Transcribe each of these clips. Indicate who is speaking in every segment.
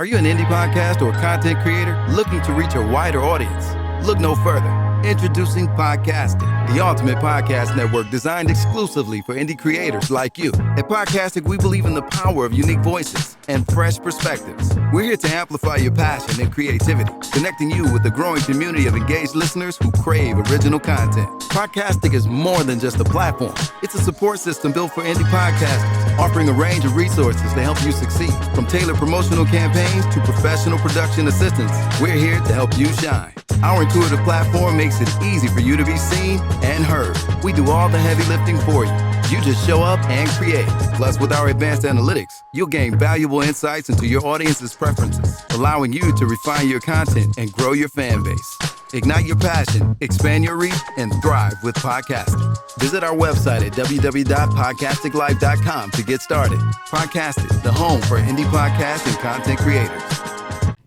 Speaker 1: Are you an indie podcast or content creator looking to reach a wider audience? Look no further. Introducing Podcastic, the ultimate podcast network designed exclusively for indie creators like you. At Podcastic, we believe in the power of unique voices and fresh perspectives. We're here to amplify your passion and creativity, connecting you with a growing community of engaged listeners who crave original content. Podcastic is more than just a platform. It's a support system built for indie podcasters, offering a range of resources to help you succeed. From tailored promotional campaigns to professional production assistance, we're here to help you shine. Our intuitive platform makes it easy for you to be seen and heard. We do all the heavy lifting for you. You just show up and create. Plus, with our advanced analytics, you'll gain valuable insights into your audience's preferences, allowing you to refine your content and grow your fan base. Ignite your passion, expand your reach, and thrive with podcasting. Visit our website at www.podcasticlife.com to get started. Podcasting, the home for indie podcasts and content creators.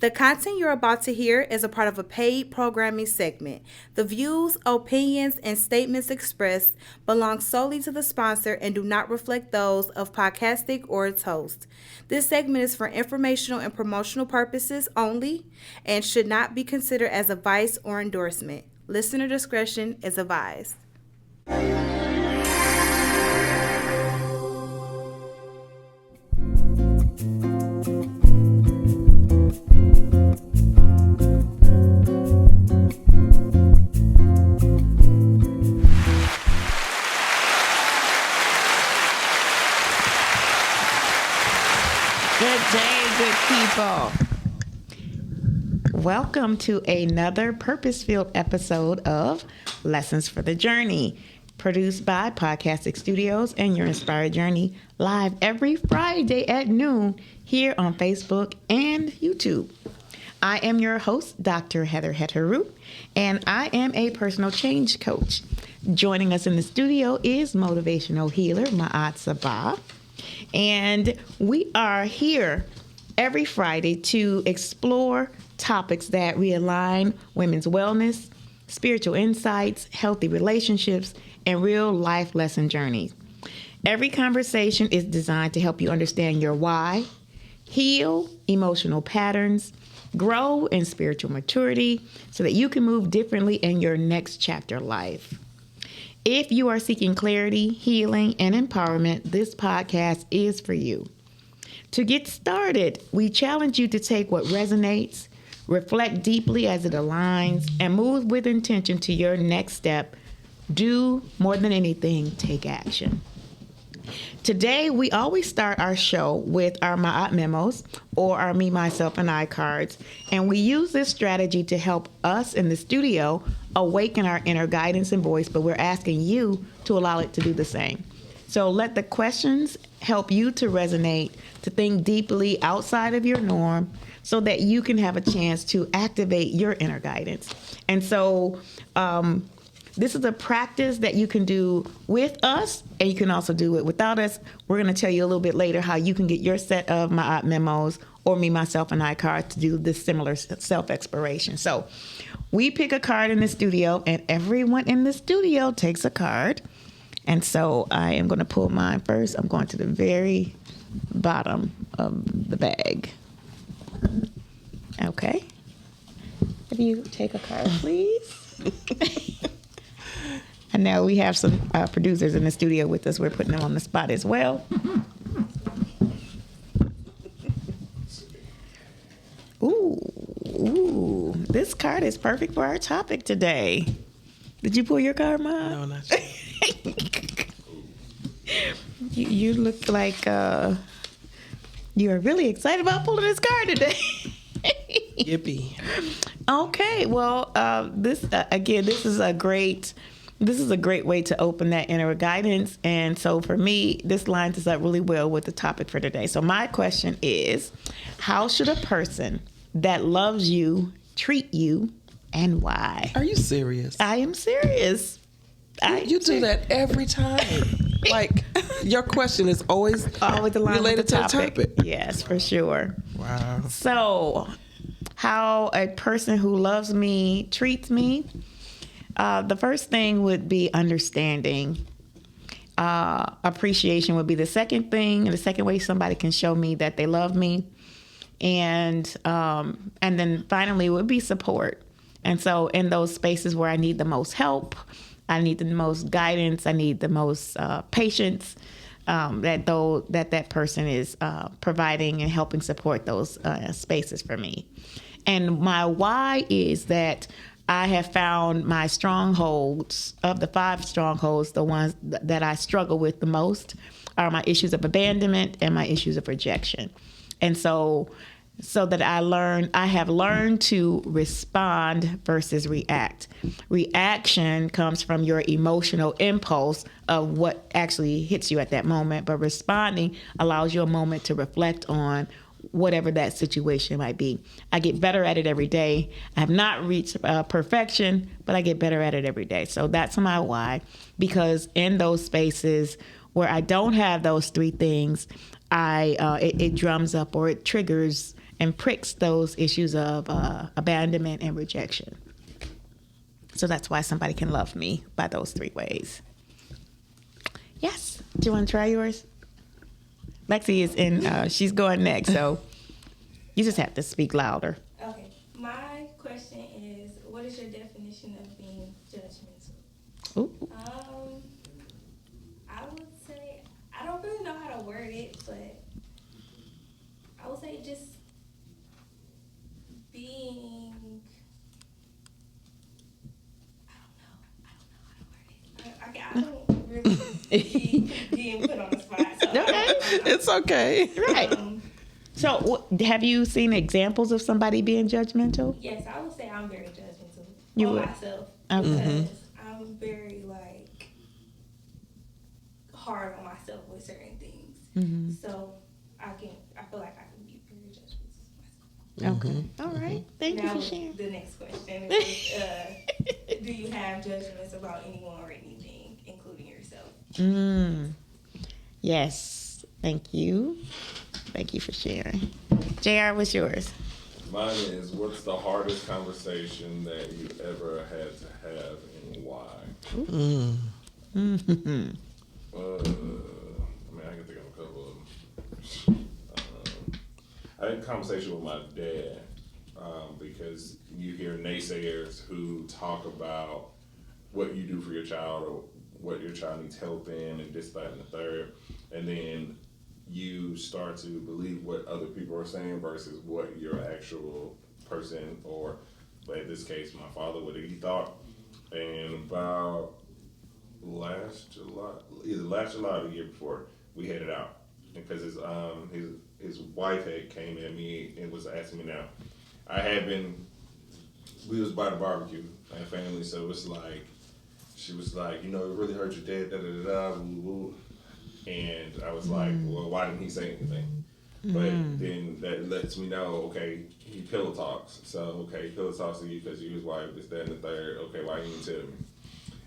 Speaker 2: The content you're about to hear is a part of a paid programming segment. The views, opinions, and statements expressed belong solely to the sponsor and do not reflect those of Podcastic or its host. This segment is for informational and promotional purposes only and should not be considered as advice or endorsement. Listener discretion is advised.
Speaker 3: Good day, good people. Welcome to another purpose-filled episode of Lessons for the Journey, produced by Podcastic Studios and Your Inspired Journey, live every Friday at noon here on Facebook and YouTube. I am your host, Dr. Hetheru, and I am a personal change coach. Joining us in the studio is motivational healer Ma'at Seba. And we are here every Friday to explore topics that realign women's wellness, spiritual insights, healthy relationships, and real life lesson journeys. Every conversation is designed to help you understand your why, heal emotional patterns, grow in spiritual maturity so that you can move differently in your next chapter life. If you are seeking clarity, healing, and empowerment, this podcast is for you. To get started, we challenge you to take what resonates, reflect deeply as it aligns, and move with intention to your next step. Do more than anything, take action. Today, we always start our show with our Ma'at memos or our Me, Myself, and I cards, and we use this strategy to help us in the studio awaken our inner guidance and voice, but we're asking you to allow it to do the same. So let the questions help you to resonate, to think deeply outside of your norm so that you can have a chance to activate your inner guidance. And so this is a practice that you can do with us, and you can also do it without us. We're going to tell you a little bit later how you can get your set of Ma'at memos or Me, Myself, and I cards to do this similar self-exploration. So we pick a card in the studio, and everyone in the studio takes a card. And so I am going to pull mine first. I'm going to the very bottom of the bag. Okay. If you take a card, please. And now we have some producers in the studio with us. We're putting them on the spot as well. Ooh, this card is perfect for our topic today. Did you pull your card, Mom?
Speaker 4: No, not yet.
Speaker 3: You look like you are really excited about pulling this card today.
Speaker 4: Yippee.
Speaker 3: Okay, well, this is a great way to open that inner guidance. And so for me, this lines us up really well with the topic for today. So my question is, how should a person that loves you treat you, and why?
Speaker 4: Are you serious?
Speaker 3: I am serious.
Speaker 4: You do that every time. Like, your question is always related to the topic.
Speaker 3: Yes, for sure.
Speaker 4: Wow.
Speaker 3: So, how a person who loves me treats me, the first thing would be understanding. Appreciation would be the second thing. And the second way somebody can show me that they love me And then finally it would be support. And so in those spaces where I need the most help, I need the most guidance, I need the most patience, that person is providing and helping support those spaces for me. And my why is that I have found my strongholds. Of the 5 strongholds, the ones that I struggle with the most are my issues of abandonment and my issues of rejection. And so that I have learned to respond versus react. Reaction comes from your emotional impulse of what actually hits you at that moment, but responding allows you a moment to reflect on whatever that situation might be. I get better at it every day. I have not reached perfection, but I get better at it every day. So that's my why, because in those spaces where I don't have those 3 things, it drums up or it triggers and pricks those issues of abandonment and rejection. So that's why somebody can love me by those 3 ways. Yes. Do you want to try yours? Lexi is in, she's going next, so you just have to speak louder.
Speaker 5: Okay. My question is, what is your definition of being judgmental?
Speaker 3: Ooh.
Speaker 5: I would say, I don't really know how to word it, but I would say just being, I don't really be being put on the spot. So
Speaker 4: It's okay.
Speaker 3: Right. So have you seen examples of somebody being judgmental?
Speaker 5: Yes, I would say I'm very judgmental
Speaker 3: You
Speaker 5: on
Speaker 3: would?
Speaker 5: myself.
Speaker 3: Okay.
Speaker 5: Because I'm very, hard on myself with certain things.
Speaker 3: Mm-hmm.
Speaker 5: So I feel like I can be very judgmental of myself.
Speaker 3: Okay. All right. Thank you
Speaker 5: Now,
Speaker 3: for sharing.
Speaker 5: the next question is, do you have judgments about anyone or anything, including yourself?
Speaker 3: Yes. Thank you. Thank you for sharing. JR, what's yours?
Speaker 6: Mine is, what's the hardest conversation that you ever had to have and why? I can think of a couple of them. I had a conversation with my dad because you hear naysayers who talk about what you do for your child or what your child needs help in and this, that, and the third. And then you start to believe what other people are saying versus what your actual person, or in this case, my father, what he thought. And about either last July or the year before, we headed out because his wife had came at me and was asking me now. We was by the barbecue and family, so it's like, she was like, it really hurt your dad, da-da-da-da, woo-woo. And I was like, well, why didn't he say anything? But then that lets me know, okay, he pillow talks. So, okay, pillow talks to you because you his wife, this, that, and the third. Okay, why didn't you tell me?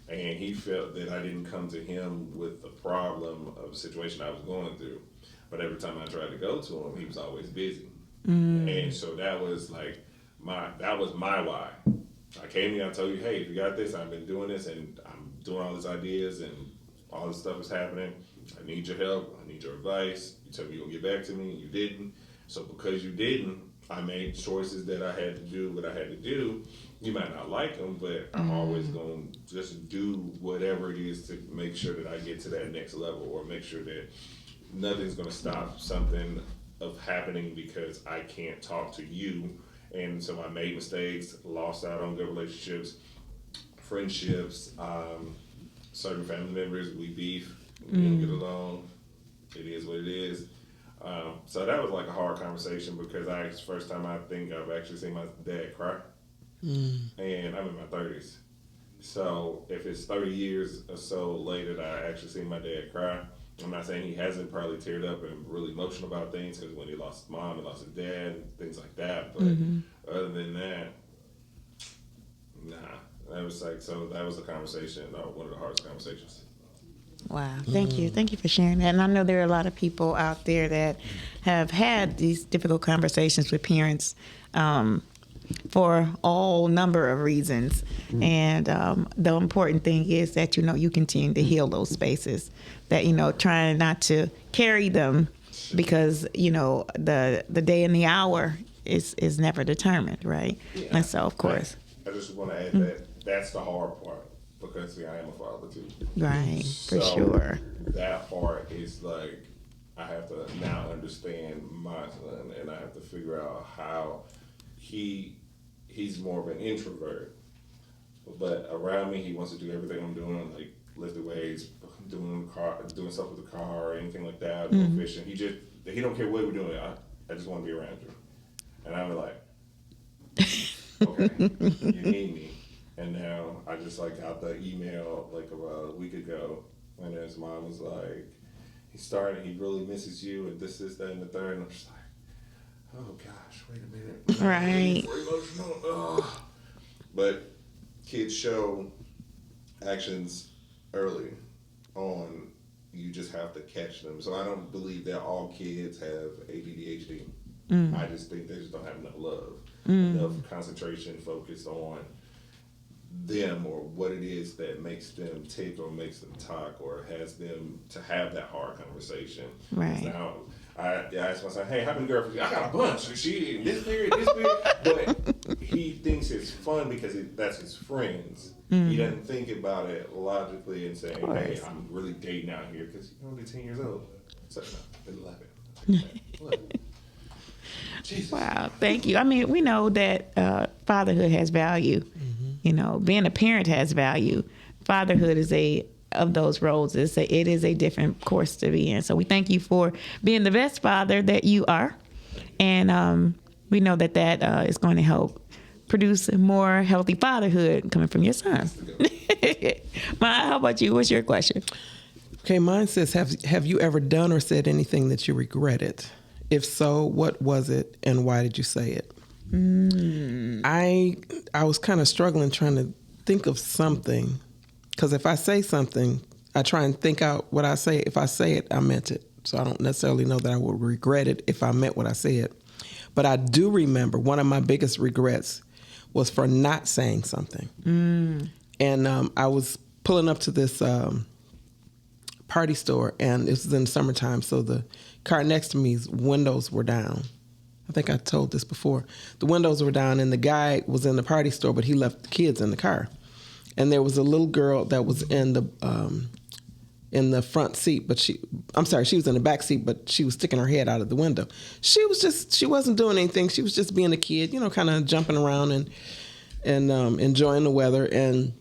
Speaker 6: And he felt that I didn't come to him with the problem of the situation I was going through. But every time I tried to go to him, he was always busy. And so that was like my why. I came here, I told you, hey, if you got this, I've been doing this and I'm doing all these ideas and all this stuff is happening. I need your help. I need your advice. You told me you were going to get back to me. You didn't. So because you didn't, I made choices that I had to do what I had to do. You might not like them, but I'm always going to just do whatever it is to make sure that I get to that next level, or make sure that nothing's going to stop something of happening because I can't talk to you. And so I made mistakes, lost out on good relationships, friendships, certain family members, we beef, we don't get along. It is what it is. So that was like a hard conversation because it's the first time I think I've actually seen my dad cry. And I'm in my 30s. So if it's 30 years or so later that I actually seen my dad cry, I'm not saying he hasn't probably teared up and really emotional about things, because when he lost his mom, he lost his dad, and things like that. But other than that, nah. That was a conversation, one of the hardest conversations.
Speaker 3: Wow. Thank you. Thank you for sharing that. And I know there are a lot of people out there that have had these difficult conversations with parents for all number of reasons. And the important thing is that, you continue to heal those spaces, that, trying not to carry them because the day and the hour is never determined, right?
Speaker 6: Yeah.
Speaker 3: And so, of course,
Speaker 6: I just want to add that that's the hard part, because see, I am a father too.
Speaker 3: right, for
Speaker 6: So
Speaker 3: sure.
Speaker 6: That part is like, I have to now understand my son, and I have to figure out how he's more of an introvert, but around me he wants to do everything I'm doing, like lift weights, doing stuff with the car, or anything like that, go fishing. He don't care what we're doing. I just want to be around you, and I'm like, okay, you need me. And now I just like got the email like about a week ago, and his mom was like, he really misses you, and this, that, and the third. And I'm just like, oh gosh, wait a minute.
Speaker 3: Right.
Speaker 6: But kids show actions early on. You just have to catch them. So I don't believe that all kids have ADHD. I just think they just don't have enough love, enough concentration focused on them, or what it is that makes them tick or makes them talk or has them to have that hard conversation.
Speaker 3: Right.
Speaker 6: Now, I asked my son, hey, how many girlfriends? I got a bunch. She in this period. But he thinks it's fun because that's his friends. He doesn't think about it logically and saying, hey, I'm really dating out here, because you're only 10 years old. So, no, 11. Jesus.
Speaker 3: Wow, thank you. I mean, we know that fatherhood has value. Being a parent has value. Fatherhood is of those roles. It is a different course to be in. So we thank you for being the best father that you are, and we know that is going to help produce more healthy fatherhood coming from your son. Ma'at, how about you? What's your question?
Speaker 4: Okay, mine says, have you ever done or said anything that you regretted? If so, what was it, and why did you say it? I was kind of struggling trying to think of something, because if I say something, I try and think out what I say. If I say it, I meant it. So I don't necessarily know that I would regret it if I meant what I said. But I do remember one of my biggest regrets was for not saying something. And I was pulling up to this party store, and it was in the summertime, so the car next to me's windows were down. I think I told this before. The windows were down, and the guy was in the party store, but he left the kids in the car. And there was a little girl that was in the front seat, but she was in the back seat, but she was sticking her head out of the window. She wasn't doing anything. She was just being a kid, kind of jumping around and enjoying the weather. And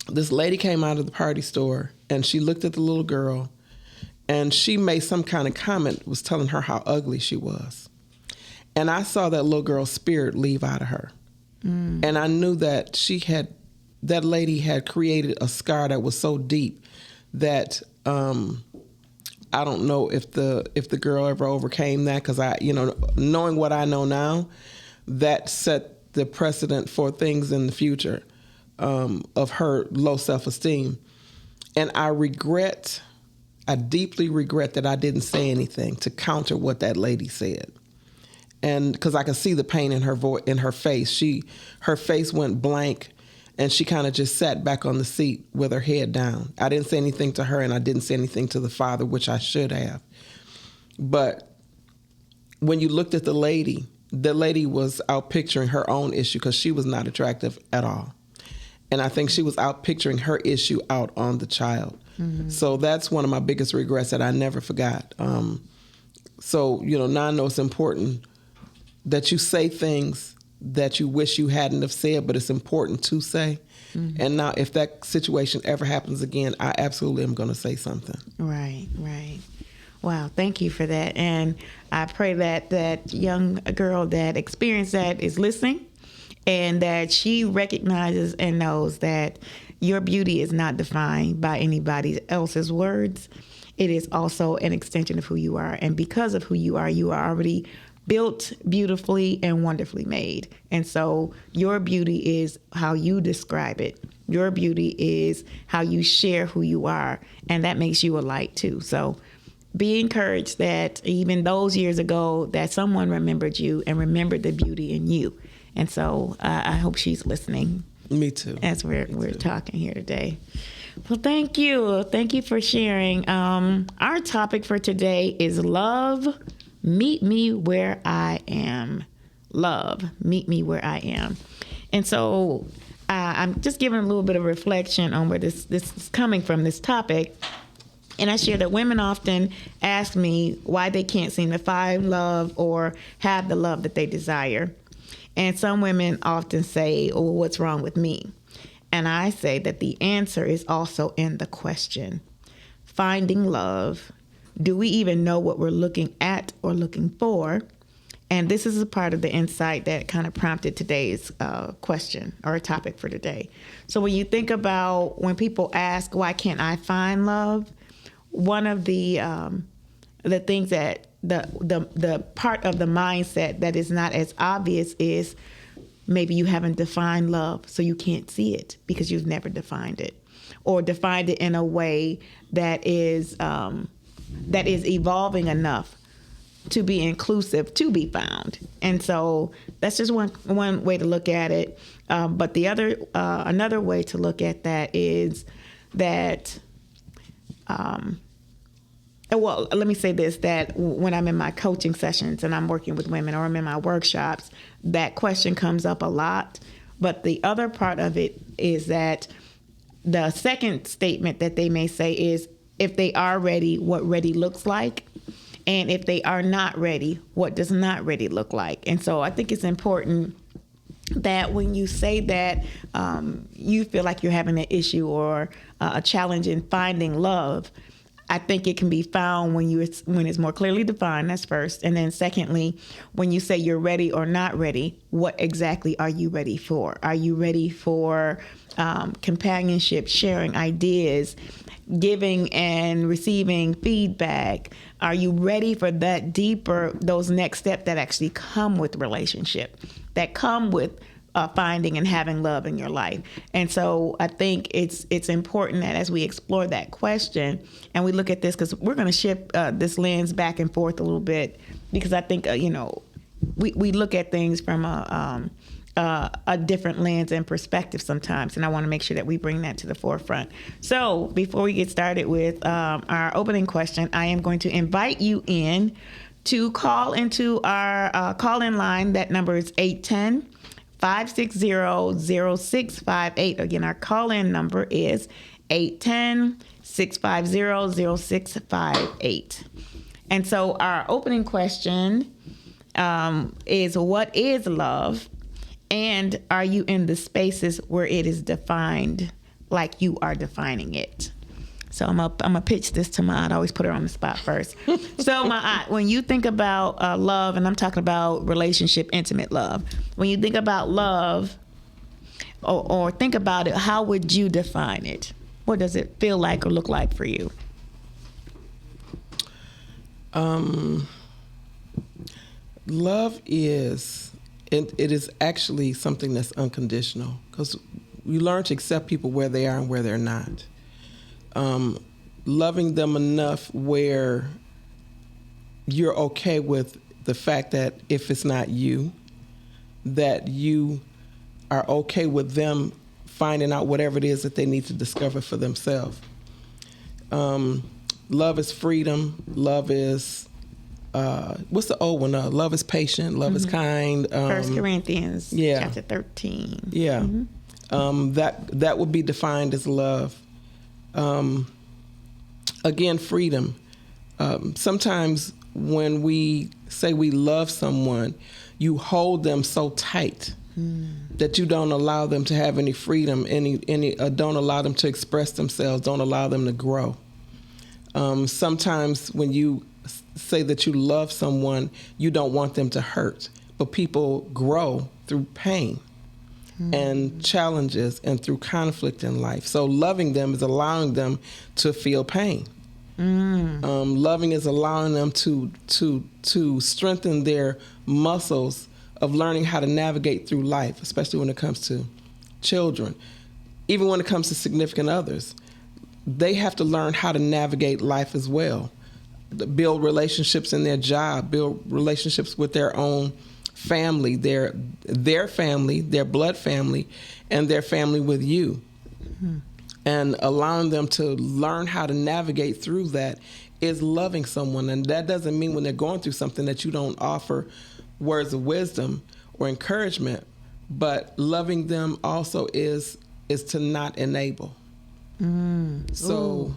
Speaker 4: this lady came out of the party store, and she looked at the little girl, and she made some kind of comment, was telling her how ugly she was. And I saw that little girl's spirit leave out of her. And I knew that that lady had created a scar that was so deep that I don't know if the girl ever overcame that, because knowing what I know now, that set the precedent for things in the future of her low self-esteem. And I deeply regret that I didn't say anything to counter what that lady said. And because I could see the pain in her face. Her face went blank, and she kind of just sat back on the seat with her head down. I didn't say anything to her, and I didn't say anything to the father, which I should have. But when you looked at the lady was out picturing her own issue, because she was not attractive at all. And I think she was out picturing her issue out on the child. So that's one of my biggest regrets that I never forgot. So, now I know it's important that you say things that you wish you hadn't have said, but it's important to say. And now if that situation ever happens again, I absolutely am going to say something.
Speaker 3: Right. Wow, thank you for that. And I pray that young girl that experienced that is listening, and that she recognizes and knows that your beauty is not defined by anybody else's words. It is also an extension of who you are. And because of who you are already built beautifully and wonderfully made. And so your beauty is how you describe it. Your beauty is how you share who you are. And that makes you a light too. So be encouraged that even those years ago that someone remembered you and remembered the beauty in you. And so I hope she's listening.
Speaker 4: Me too.
Speaker 3: As we're talking here today. Well, thank you. Thank you for sharing. Our topic for today is love. Meet me where I am. Love. Meet me where I am. And so I'm just giving a little bit of reflection on where this is coming from, this topic. And I share that women often ask me why they can't seem to find love or have the love that they desire. And some women often say, oh, what's wrong with me? And I say that the answer is also in the question. Finding love. Do we even know what we're looking at or looking for? And this is a part of the insight that kind of prompted today's question or topic for today. So when you think about when people ask, why can't I find love? One of the things that the part of the mindset that is not as obvious is maybe you haven't defined love, so you can't see it because you've never defined it, or defined it in a way that is evolving enough to be inclusive to be found. And so that's just one way to look at it. But the other another way to look at that is that. Well, let me say this, that when I'm in my coaching sessions and I'm working with women or I'm in my workshops, that question comes up a lot. But the other part of it is that the second statement that they may say is, if they are ready, what ready looks like. And if they are not ready, what does not ready look like. And so I think it's important that when you say that you feel like you're having an issue or a challenge in finding love, I think it can be found when it's more clearly defined. That's first. And then secondly, when you say you're ready or not ready, what exactly are you ready for? Are you ready for companionship, sharing ideas, giving and receiving feedback? Are you ready for that deeper, those next steps that actually come with relationship, that come with finding and having love in your life? And so I think it's important that as we explore that question and we look at this, because we're going to shift this lens back and forth a little bit, because I think we look at things from a different lens and perspective sometimes, and I want to make sure that we bring that to the forefront. So before we get started with our opening question, I am going to invite you in to call into our call-in line. That number is 810-560-0658. Again, our call-in number is 810-650-0658. And so our opening question is, what is love? And are you in the spaces where it is defined like you are defining it? So I'm gonna pitch this to Ma'at. I always put her on the spot first. So Ma'at, when you think about love, and I'm talking about relationship, intimate love, when you think about love or think about it, how would you define it? What does it feel like or look like for you?
Speaker 4: Love is, it is actually something that's unconditional, because we learn to accept people where they are and where they're not. Loving them enough where you're okay with the fact that if it's not you, that you are okay with them finding out whatever it is that they need to discover for themselves. Love is freedom. Love is, what's the old one? Love is patient. Love is kind.
Speaker 3: 1 Corinthians chapter 13.
Speaker 4: Yeah. Mm-hmm. That would be defined as love. Again, freedom. Sometimes when we say we love someone, you hold them so tight that you don't allow them to have any freedom, don't allow them to express themselves, don't allow them to grow. Sometimes when you say that you love someone, you don't want them to hurt, but people grow through pain and challenges and through conflict in life. So loving them is allowing them to feel pain. Loving is allowing them to strengthen their muscles of learning how to navigate through life, especially when it comes to children. Even when it comes to significant others, they have to learn how to navigate life as well. Build relationships in their job, build relationships with their own family, their family, their blood family, and their family with you. and allowing them to learn how to navigate through that is loving someone. And that doesn't mean when they're going through something that you don't offer words of wisdom or encouragement, but loving them also is to not enable. So,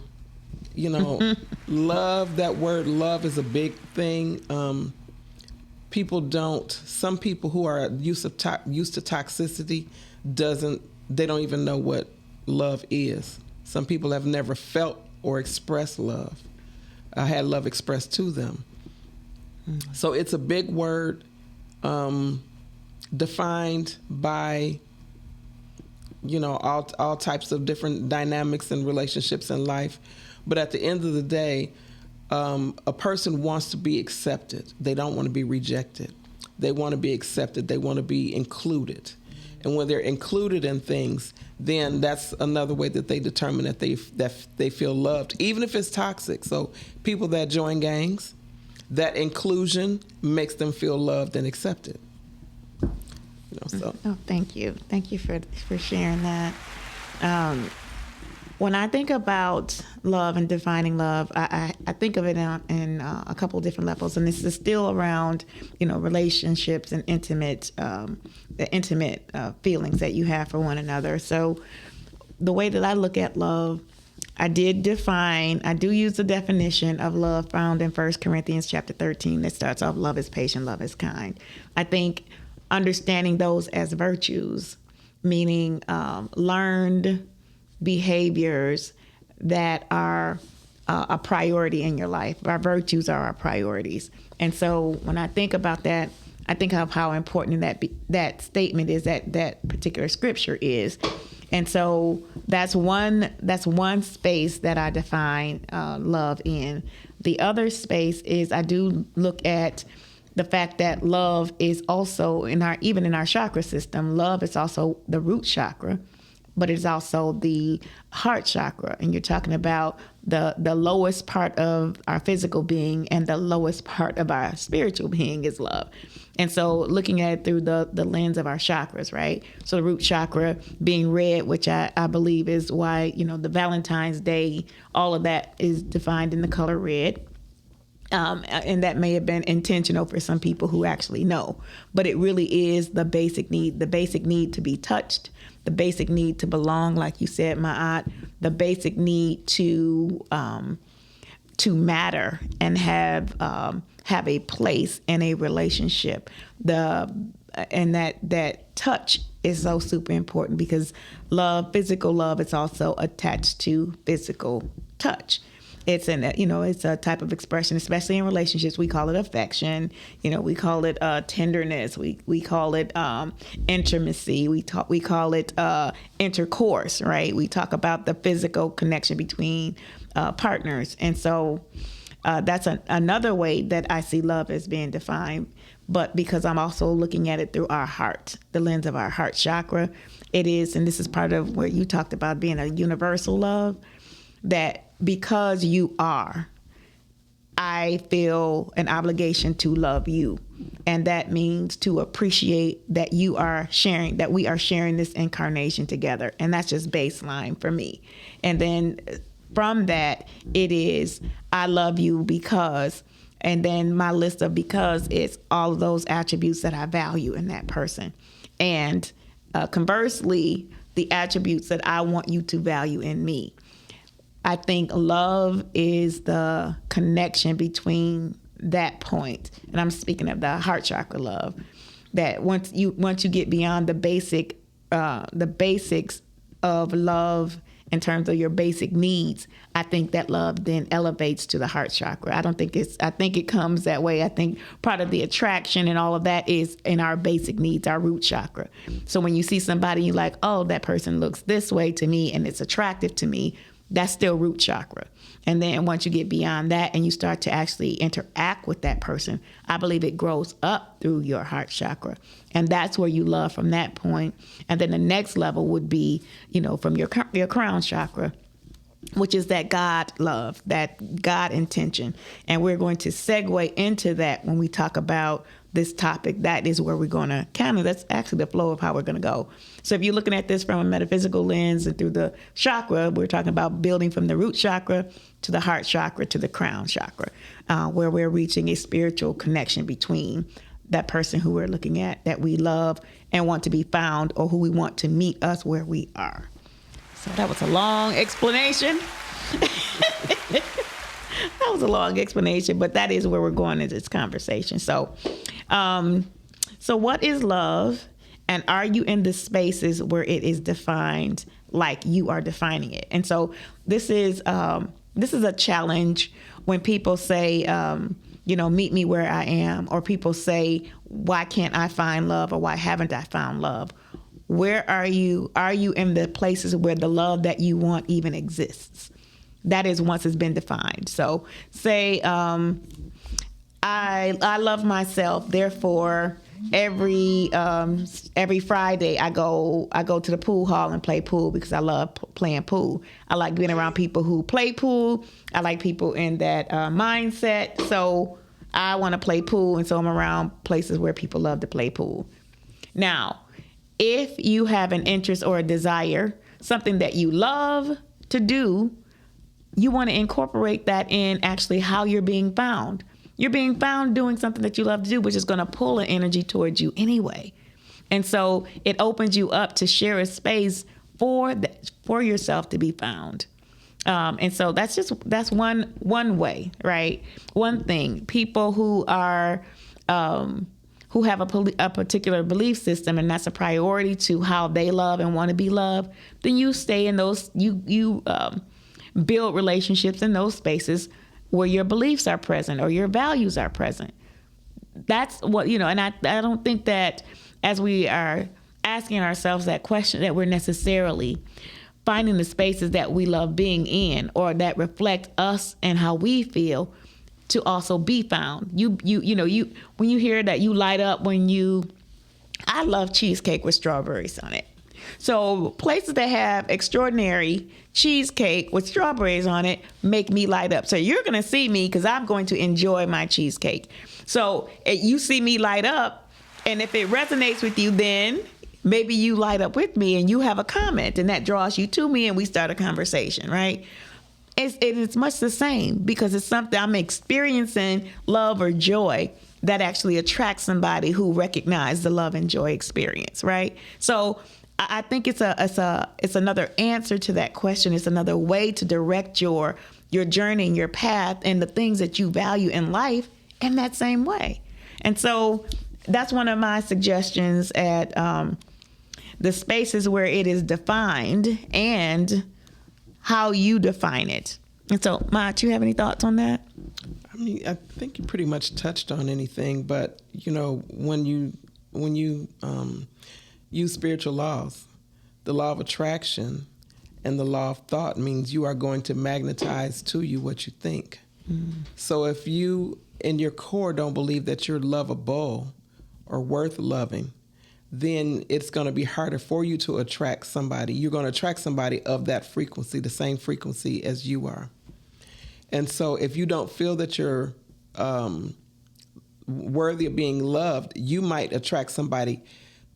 Speaker 4: you know, love, that word love is a big thing. Some people who are used to toxicity they don't even know what love is. Some people have never felt or expressed love. I had love expressed to them. So it's a big word, defined by, you know, all types of different dynamics and relationships in life. But at the end of the day, a person wants to be accepted. They don't want to be rejected. They want to be accepted. They want to be included. And when they're included in things, then that's another way that they determine that they feel loved, even if it's toxic. So people that join gangs, that inclusion makes them feel loved and accepted. You know, so.
Speaker 3: Oh, thank you for sharing that. When I think about love and defining love, I think of it in a couple of different levels, and this is still around, you know, relationships and the intimate feelings that you have for one another. So the way that I look at love, I do use the definition of love found in 1 Corinthians chapter 13 that starts off, love is patient, love is kind. I think understanding those as virtues, meaning learned behaviors that are a priority in your life. Our virtues are our priorities. And so when I think about that, I think of how important that statement is, that particular scripture is. And so that's one space that I define love in. The other space is I do look at the fact that love is also even in our chakra system, love is also the root chakra, but it's also the heart chakra. And you're talking about the lowest part of our physical being, and the lowest part of our spiritual being is love. And so looking at it through the lens of our chakras, right? So the root chakra being red, which I believe is why, you know, the Valentine's Day, all of that is defined in the color red. And that may have been intentional for some people who actually know, but it really is the basic need to be touched, the basic need to belong, like you said, Ma'at, the basic need to matter and have a place in a relationship. And that touch is so super important, because physical love is also attached to physical touch. It's a type of expression, especially in relationships. We call it affection. You know, we call it tenderness. We call it intimacy. We call it intercourse, right? We talk about the physical connection between partners. And so that's another way that I see love as being defined. But because I'm also looking at it through our heart, the lens of our heart chakra, it is, and this is part of where you talked about being a universal love, that because you are, I feel an obligation to love you. And that means to appreciate that we are sharing this incarnation together. And that's just baseline for me. And then from that, it is, I love you because, and then my list of because is all of those attributes that I value in that person. And conversely, the attributes that I want you to value in me. I think love is the connection between that point, and I'm speaking of the heart chakra love. That once you get beyond the basics of love in terms of your basic needs, I think that love then elevates to the heart chakra. I think it comes that way. I think part of the attraction and all of that is in our basic needs, our root chakra. So when you see somebody, you're like, oh, that person looks this way to me and it's attractive to me. That's still root chakra. And then once you get beyond that and you start to actually interact with that person, I believe it grows up through your heart chakra. And that's where you love from that point. And then the next level would be, from your crown chakra. which is that God love, that God intention. And we're going to segue into that when we talk about this topic. That is where we're going to that's actually the flow of how we're going to go. So if you're looking at this from a metaphysical lens and through the chakra, we're talking about building from the root chakra to the heart chakra to the crown chakra, where we're reaching a spiritual connection between that person who we're looking at, that we love and want to be found, or who we want to meet us where we are. So that was a long explanation. That was a long explanation, but that is where we're going in this conversation. So, so what is love, and are you in the spaces where it is defined like you are defining it? And so this is a challenge when people say, meet me where I am, or people say, why can't I find love, or why haven't I found love? Where are you? Are you in the places where the love that you want even exists? That is once it's been defined. So say, I love myself. Therefore, every Friday I go to the pool hall and play pool because I love playing pool. I like being around people who play pool. I like people in that mindset. So I want to play pool, and so I'm around places where people love to play pool. Now, if you have an interest or a desire, something that you love to do, you want to incorporate that in actually how you're being found. You're being found doing something that you love to do, which is going to pull an energy towards you anyway. And so it opens you up to share a space for yourself to be found. And so that's one way, right? One thing. People who are who have a particular belief system, and that's a priority to how they love and want to be loved, then you stay in those. You build relationships in those spaces where your beliefs are present or your values are present. That's what, and I don't think that as we are asking ourselves that question that we're necessarily finding the spaces that we love being in or that reflect us and how we feel to also be found. You when you hear that you light up I love cheesecake with strawberries on it. So places that have extraordinary cheesecake with strawberries on it make me light up. So you're going to see me because I'm going to enjoy my cheesecake. So you see me light up, and if it resonates with you, then maybe you light up with me and you have a comment, and that draws you to me and we start a conversation, right? It's much the same because it's something I'm experiencing, love or joy, that actually attracts somebody who recognizes the love and joy experience, right? So I think it's another answer to that question. It's another way to direct your journey, your path, and the things that you value in life in that same way. And so that's one of my suggestions at the spaces where it is defined and how you define it. And so, Ma'at, you have any thoughts on that?
Speaker 4: I mean, I think you pretty much touched on anything, but when you use spiritual laws, the law of attraction and the law of thought means you are going to magnetize to you what you think. So if you in your core don't believe that you're lovable or worth loving, then it's going to be harder for you to attract somebody. You're going to attract somebody of that frequency, the same frequency as you are. And so if you don't feel that you're worthy of being loved, you might attract somebody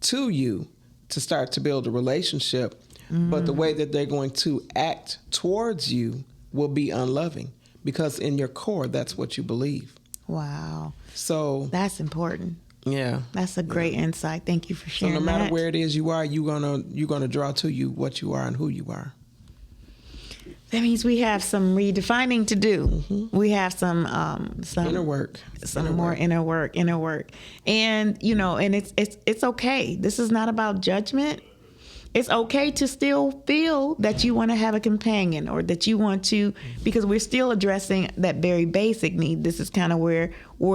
Speaker 4: to you to start to build a relationship, but the way that they're going to act towards you will be unloving because in your core, that's what you believe.
Speaker 3: Wow.
Speaker 4: So
Speaker 3: that's important.
Speaker 4: Yeah.
Speaker 3: That's a great insight. Thank you for sharing that.
Speaker 4: So no matter where it is you are, you're gonna draw to you what you are and who you are.
Speaker 3: That means we have some redefining to do. Mm-hmm. We have some
Speaker 4: inner work,
Speaker 3: inner work, and and it's okay. This is not about judgment. It's okay to still feel that you want to have a companion or that you want to, because we're still addressing that very basic need. This is kind of where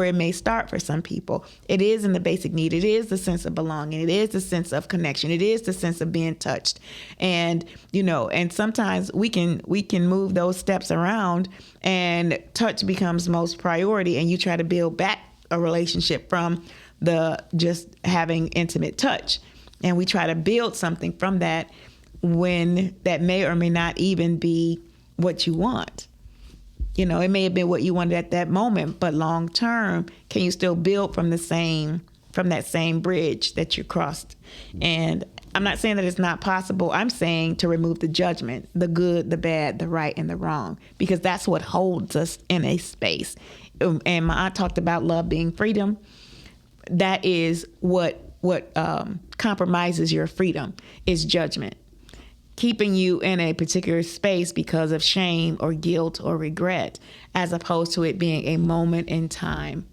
Speaker 3: it may start for some people. It is in the basic need. It is the sense of belonging. It is the sense of connection. It is the sense of being touched. And, and sometimes we can move those steps around and touch becomes most priority. And you try to build back a relationship from the just having intimate touch. And we try to build something from that when that may or may not even be what you want. You know, it may have been what you wanted at that moment, but long term, can you still build from that same bridge that you crossed? And I'm not saying that it's not possible. I'm saying to remove the judgment, the good, the bad, the right, and the wrong, because that's what holds us in a space. And my aunt talked about love being freedom. That is what compromises your freedom, is judgment. Keeping you in a particular space because of shame or guilt or regret, as opposed to it being a moment in time.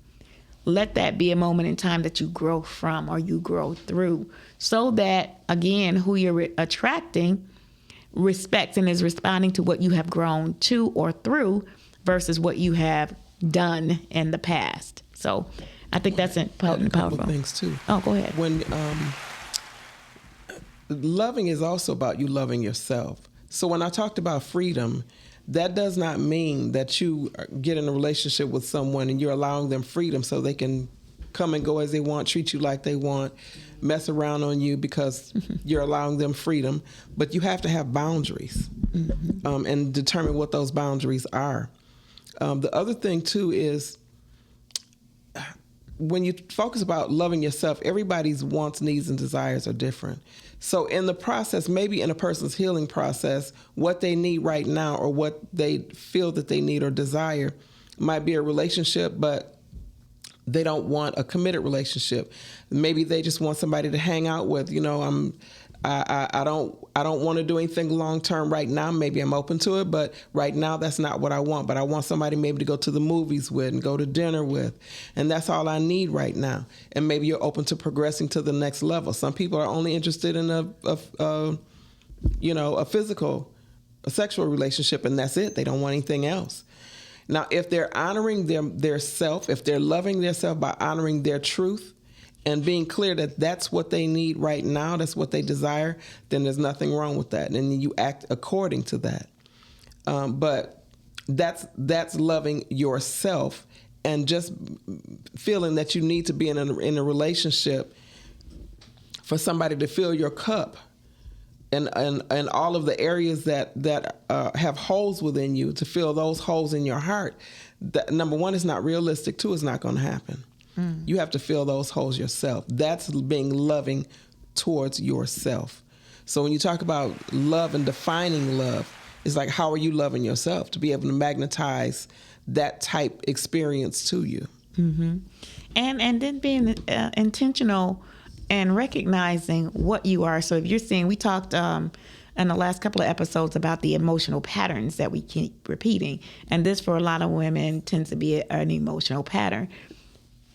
Speaker 3: Let that be a moment in time that you grow from or you grow through, so that, again, who you're attracting respects and is responding to what you have grown to or through versus what you have done in the past. So I think that's important and powerful.
Speaker 4: Things too.
Speaker 3: Oh, go ahead.
Speaker 4: When loving is also about you loving yourself. So when I talked about freedom, that does not mean that you get in a relationship with someone and you're allowing them freedom so they can come and go as they want, treat you like they want, mess around on you because you're allowing them freedom. But you have to have boundaries and determine what those boundaries are. The other thing, too, is when you focus about loving yourself, everybody's wants, needs, and desires are different. So in the process, maybe in a person's healing process, what they need right now or what they feel that they need or desire might be a relationship, but they don't want a committed relationship. Maybe they just want somebody to hang out with. You know, I don't want to do anything long term right now. Maybe I'm open to it, but right now that's not what I want. But I want somebody maybe to go to the movies with and go to dinner with, and that's all I need right now. And maybe you're open to progressing to the next level. Some people are only interested in a sexual relationship, and that's it. They don't want anything else. Now, if they're honoring their self, if they're loving their self by honoring their truth, and being clear that that's what they need right now, that's what they desire, then there's nothing wrong with that. And you act according to that. But that's loving yourself and just feeling that you need to be in a relationship for somebody to fill your cup and all of the areas that have holes within you, to fill those holes in your heart. That, number one, is not realistic. Two, it's not going to happen. You have to fill those holes yourself. That's being loving towards yourself. So when you talk about love and defining love, it's like, how are you loving yourself to be able to magnetize that type experience to you?
Speaker 3: Mm-hmm. And then being intentional and recognizing what you are. So if you're seeing, we talked in the last couple of episodes about the emotional patterns that we keep repeating. And this, for a lot of women, tends to be an emotional pattern.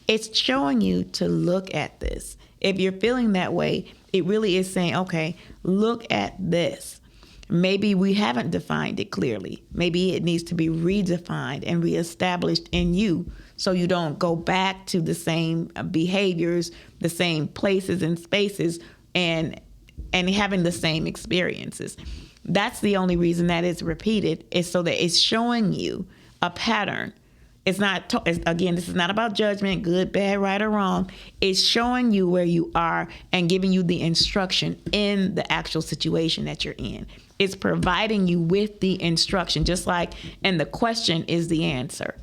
Speaker 3: It's showing you to look at this. If you're feeling that way, it really is saying, okay, look at this. Maybe we haven't defined it clearly. Maybe it needs to be redefined and reestablished in you so you don't go back to the same behaviors, the same places and spaces, and having the same experiences. That's the only reason that it's repeated, is so that it's showing you a pattern. It's not, again, this is not about judgment, good, bad, right, or wrong. It's showing you where you are and giving you the instruction in the actual situation that you're in. It's providing you with the instruction, just like, and the question is the answer.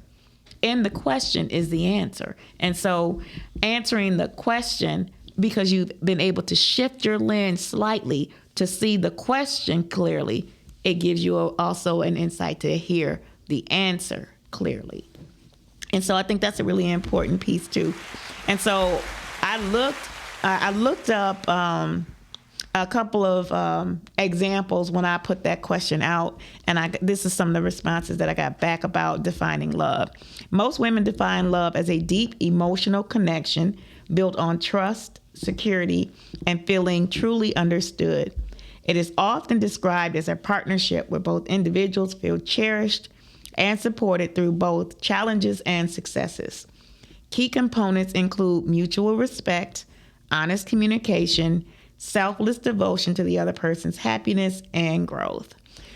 Speaker 3: And the question is the answer. And so answering the question, because you've been able to shift your lens slightly to see the question clearly, it gives you also an insight to hear the answer clearly. And so I think that's a really important piece too. And so I looked up a couple of examples when I put that question out, and this is some of the responses that I got back about defining love. Most women define love as a deep emotional connection built on trust, security, and feeling truly understood. It is often described as a partnership where both individuals feel cherished and supported through both challenges and successes. Key components include mutual respect, honest communication, selfless devotion to the other person's happiness and growth.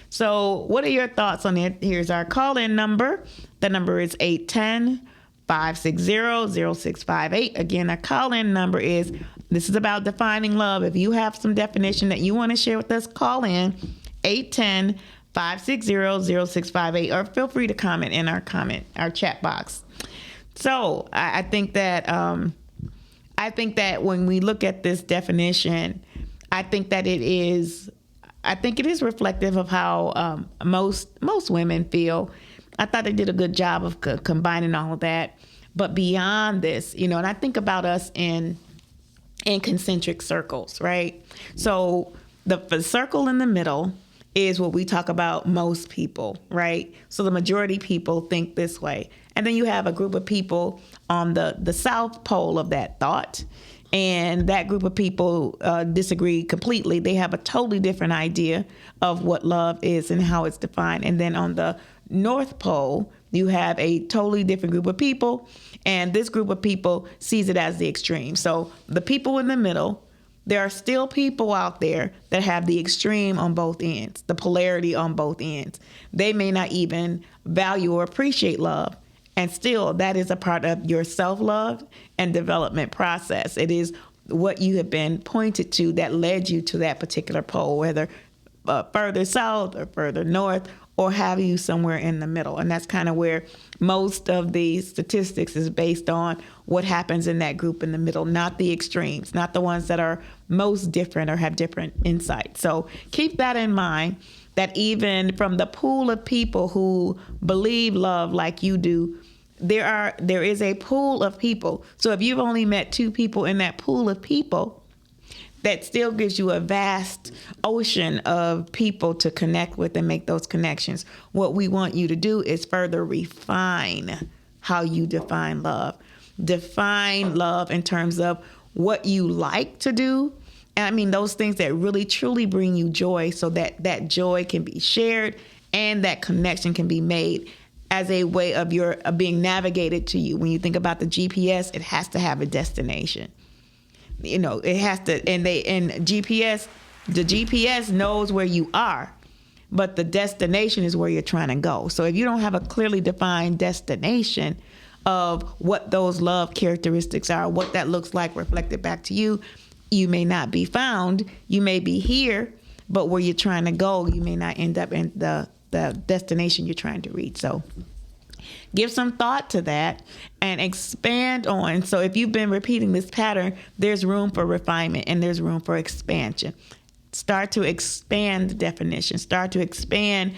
Speaker 3: So what are your thoughts on it? Here's our call-in number. The number is 810-560-0658. Again, our call-in number is, this is about defining love. If you have some definition that you want to share with us, call in 810 560-0658, or feel free to comment in our chat box. So I think that when we look at this definition, I think it is reflective of how most women feel. I thought they did a good job of combining all of that. But beyond this, and I think about us in concentric circles, right? So the circle in the middle is what we talk about most people, right? So the majority people think this way. And then you have a group of people on the south pole of that thought. And that group of people disagree completely. They have a totally different idea of what love is and how it's defined. And then on the North Pole, you have a totally different group of people. And this group of people sees it as the extreme. So the people in the middle, there are still people out there that have the extreme on both ends, the polarity on both ends. They may not even value or appreciate love. And still, that is a part of your self-love and development process. It is what you have been pointed to that led you to that particular pole, whether further south or further north, or have you somewhere in the middle. And that's kind of where most of the statistics is based on what happens in that group in the middle, not the extremes, not the ones that are most different or have different insights. So keep that in mind, that even from the pool of people who believe love like you do, there is a pool of people. So if you've only met 2 people in that pool of people, that still gives you a vast ocean of people to connect with and make those connections. What we want you to do is further refine how you define love. Define love in terms of what you like to do. And I mean, those things that really, truly bring you joy, so that that joy can be shared and that connection can be made as a way of being navigated to you. When you think about the GPS, it has to have a destination. It has to, and the GPS knows where you are, but the destination is where you're trying to go. So if you don't have a clearly defined destination of what those love characteristics are, what that looks like reflected back to you, you may not be found. You may be here, but where you're trying to go, you may not end up in the destination you're trying to reach. So give some thought to that and expand on. So if you've been repeating this pattern, there's room for refinement and there's room for expansion. Start to expand the definition. Start to expand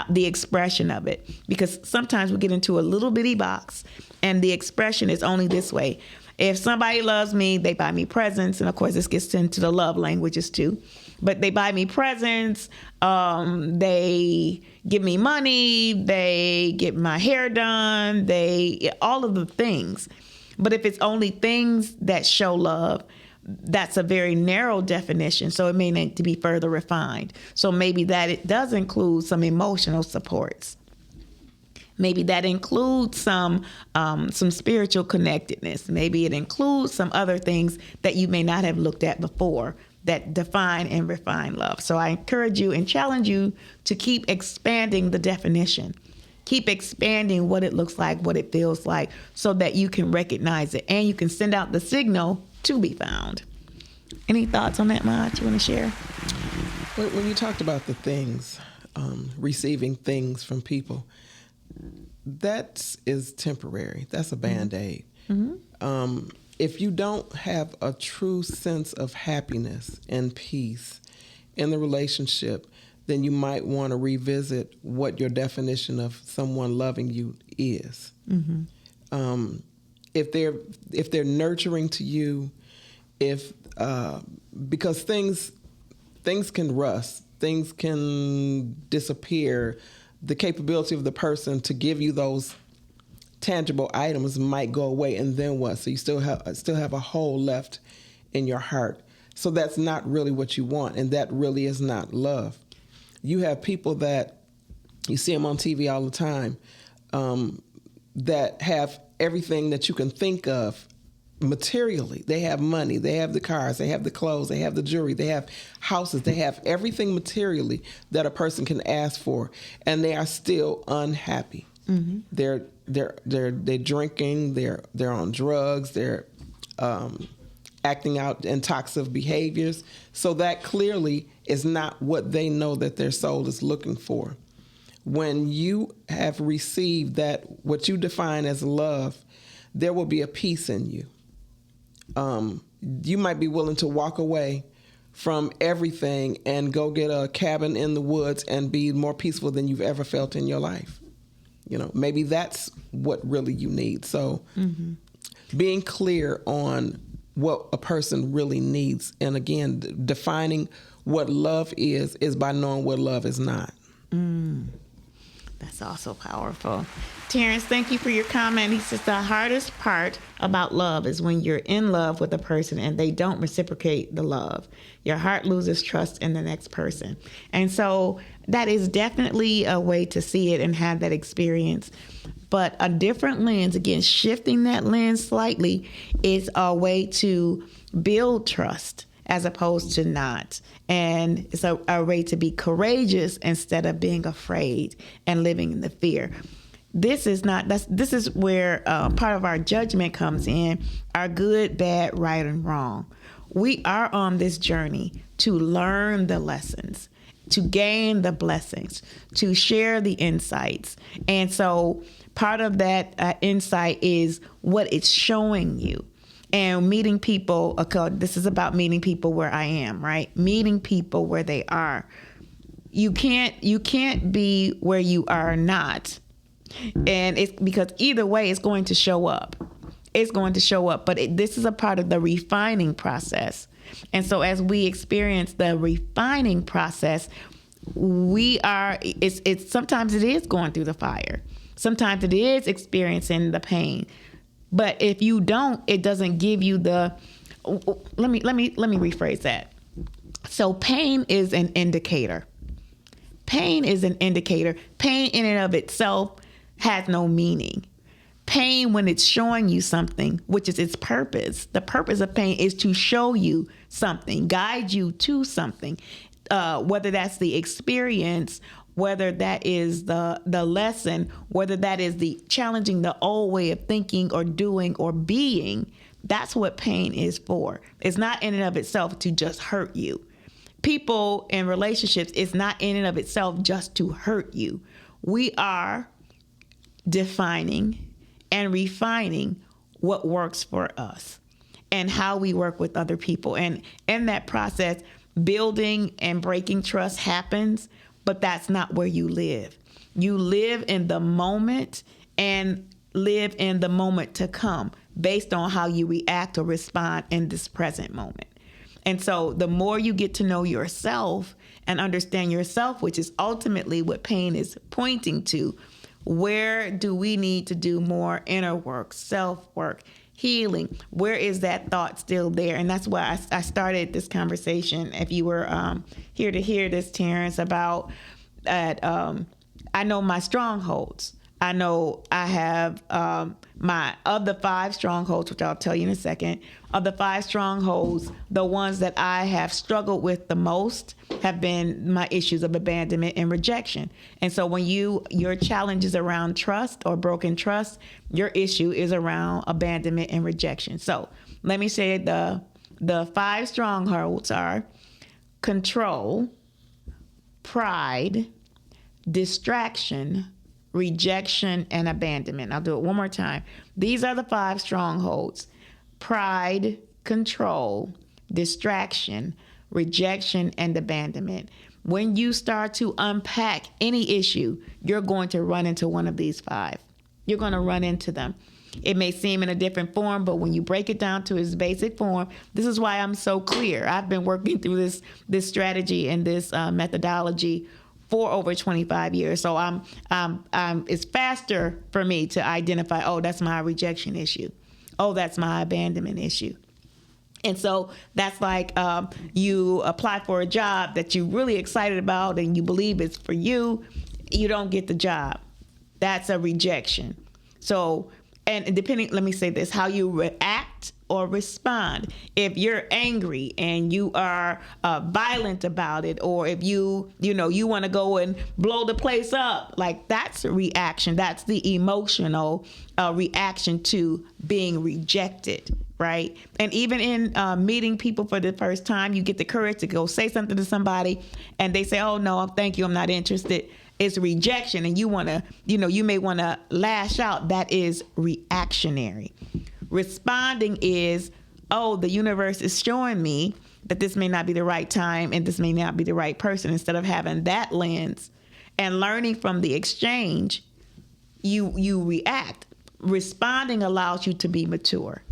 Speaker 3: the expression of it. Because sometimes we get into a little bitty box and the expression is only this way. If somebody loves me, they buy me presents. And of course, this gets into the love languages too. But they buy me presents, they give me money, they get my hair done, all of the things. But if it's only things that show love, that's a very narrow definition. So it may need to be further refined. So maybe that it does include some emotional supports. Maybe that includes some spiritual connectedness. Maybe it includes some other things that you may not have looked at before that define and refine love. So I encourage you and challenge you to keep expanding the definition. Keep expanding what it looks like, what it feels like, so that you can recognize it and you can send out the signal to be found. Any thoughts on that, Ma'at, you want to share?
Speaker 4: When you talked about the things, receiving things from people, that is temporary. That's a Band-Aid. Mm-hmm. If you don't have a true sense of happiness and peace in the relationship, then you might want to revisit what your definition of someone loving you is. Mm-hmm. If they're nurturing to you, because things can rust, things can disappear. The capability of the person to give you those tangible items might go away, and then what? So you still have a hole left in your heart. So that's not really what you want, and that really is not love. You have people that you see them on TV all the time that have everything that you can think of materially. They have money, they have the cars, they have the clothes, they have the jewelry, they have houses, they have everything materially that a person can ask for, and they are still unhappy. Mm-hmm. They're drinking, they're on drugs, they're acting out in toxic behaviors. So that clearly is not what they know that their soul is looking for. When you have received that, what you define as love, there will be a peace in you. You might be willing to walk away from everything and go get a cabin in the woods and be more peaceful than you've ever felt in your life. You know, maybe that's what really you need. So being clear on what a person really needs, and again, defining what love is by knowing what love is not.
Speaker 3: That's also powerful. Terrence, thank you for your comment. He says the hardest part about love is when you're in love with a person and they don't reciprocate the love. Your heart loses trust in the next person. And so that is definitely a way to see it and have that experience. But a different lens, again, shifting that lens slightly, is a way to build trust as opposed to not. And it's a way to be courageous instead of being afraid and living in the fear. This is where part of our judgment comes in, our good, bad, right, and wrong. We are on this journey to learn the lessons, to gain the blessings, to share the insights. And so part of that insight is what it's showing you. And meeting people, this is about meeting people where I am, right? Meeting people where they are. You can't be where you are not. And it's because either way, it's going to show up. It's going to show up. But this is a part of the refining process. And so as we experience the refining process, sometimes it is going through the fire. Sometimes it is experiencing the pain. But if you don't, it doesn't give you the. Let me rephrase that. So pain is an indicator. Pain is an indicator. Pain in and of itself has no meaning. Pain, when it's showing you something, which is its purpose, the purpose of pain is to show you something, guide you to something, whether that's the experience, whether that is the lesson, whether that is the challenging the old way of thinking or doing or being. That's what pain is for. It's not in and of itself to just hurt you. People in relationships, it's not in and of itself just to hurt you. We are defining and refining what works for us and how we work with other people. And in that process, building and breaking trust happens, but that's not where you live. You live in the moment and live in the moment to come based on how you react or respond in this present moment. And so the more you get to know yourself and understand yourself, which is ultimately what pain is pointing to, where do we need to do more inner work, self-work, healing? Where is that thought still there? And that's why I started this conversation, if you were here to hear this, Terrence, about that. I know my strongholds. I know I have of the 5 strongholds, which I'll tell you in a second. Of the 5 strongholds, the ones that I have struggled with the most have been my issues of abandonment and rejection. And so when your challenge is around trust or broken trust, your issue is around abandonment and rejection. So let me say the 5 strongholds are control, pride, distraction, rejection, and abandonment. I'll do it one more time. These are the 5 strongholds: pride, control, distraction, rejection, and abandonment. When you start to unpack any issue, you're going to run into one of these 5. You're going to run into them. It may seem in a different form, but when you break it down to its basic form, this is why I'm so clear. I've been working through this strategy and this methodology for over 25 years. So it's faster for me to identify, oh, that's my rejection issue. Oh, that's my abandonment issue. And so that's like you apply for a job that you're really excited about and you believe it's for you. You don't get the job. That's a rejection. So, and depending, let me say this, how you react or respond. If you're angry and you are violent about it, or if you want to go and blow the place up, like that's a reaction. That's the emotional reaction to being rejected, right? And even in meeting people for the first time, you get the courage to go say something to somebody and they say, oh no, thank you, I'm not interested. It's rejection, and you may want to lash out. That is reactionary. Responding is, oh, the universe is showing me that this may not be the right time and this may not be the right person. Instead of having that lens and learning from the exchange, you react. Responding allows you to be mature,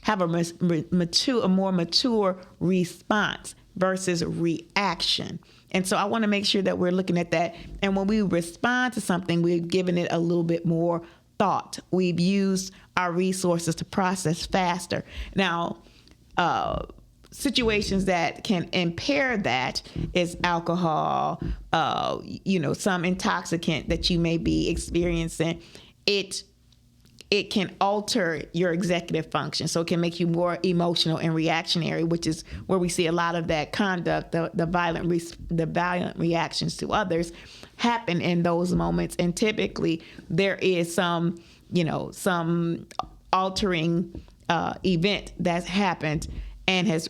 Speaker 3: have a more mature response versus reaction. And so I want to make sure that we're looking at that. And when we respond to something, we've given it a little bit more thought. We've used our resources to process faster. Now, situations that can impair that is alcohol, some intoxicant that you may be experiencing. It can alter your executive function. So it can make you more emotional and reactionary, which is where we see a lot of that conduct, the violent reactions to others happen in those moments. And typically there is some altering event that's happened and has,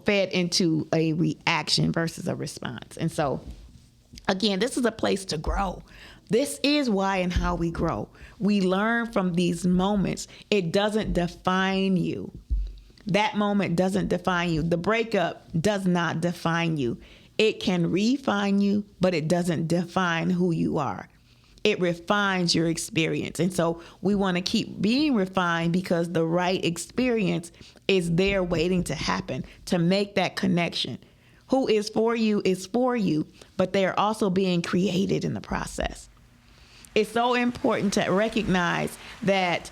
Speaker 3: fed into a reaction versus a response. And so, again, this is a place to grow. This is why and how we grow. We learn from these moments. It doesn't define you. That moment doesn't define you. The breakup does not define you. It can refine you, but it doesn't define who you are. It refines your experience. And so we want to keep being refined because the right experience is there waiting to happen, to make that connection. Who is for you, but they are also being created in the process. It's so important to recognize that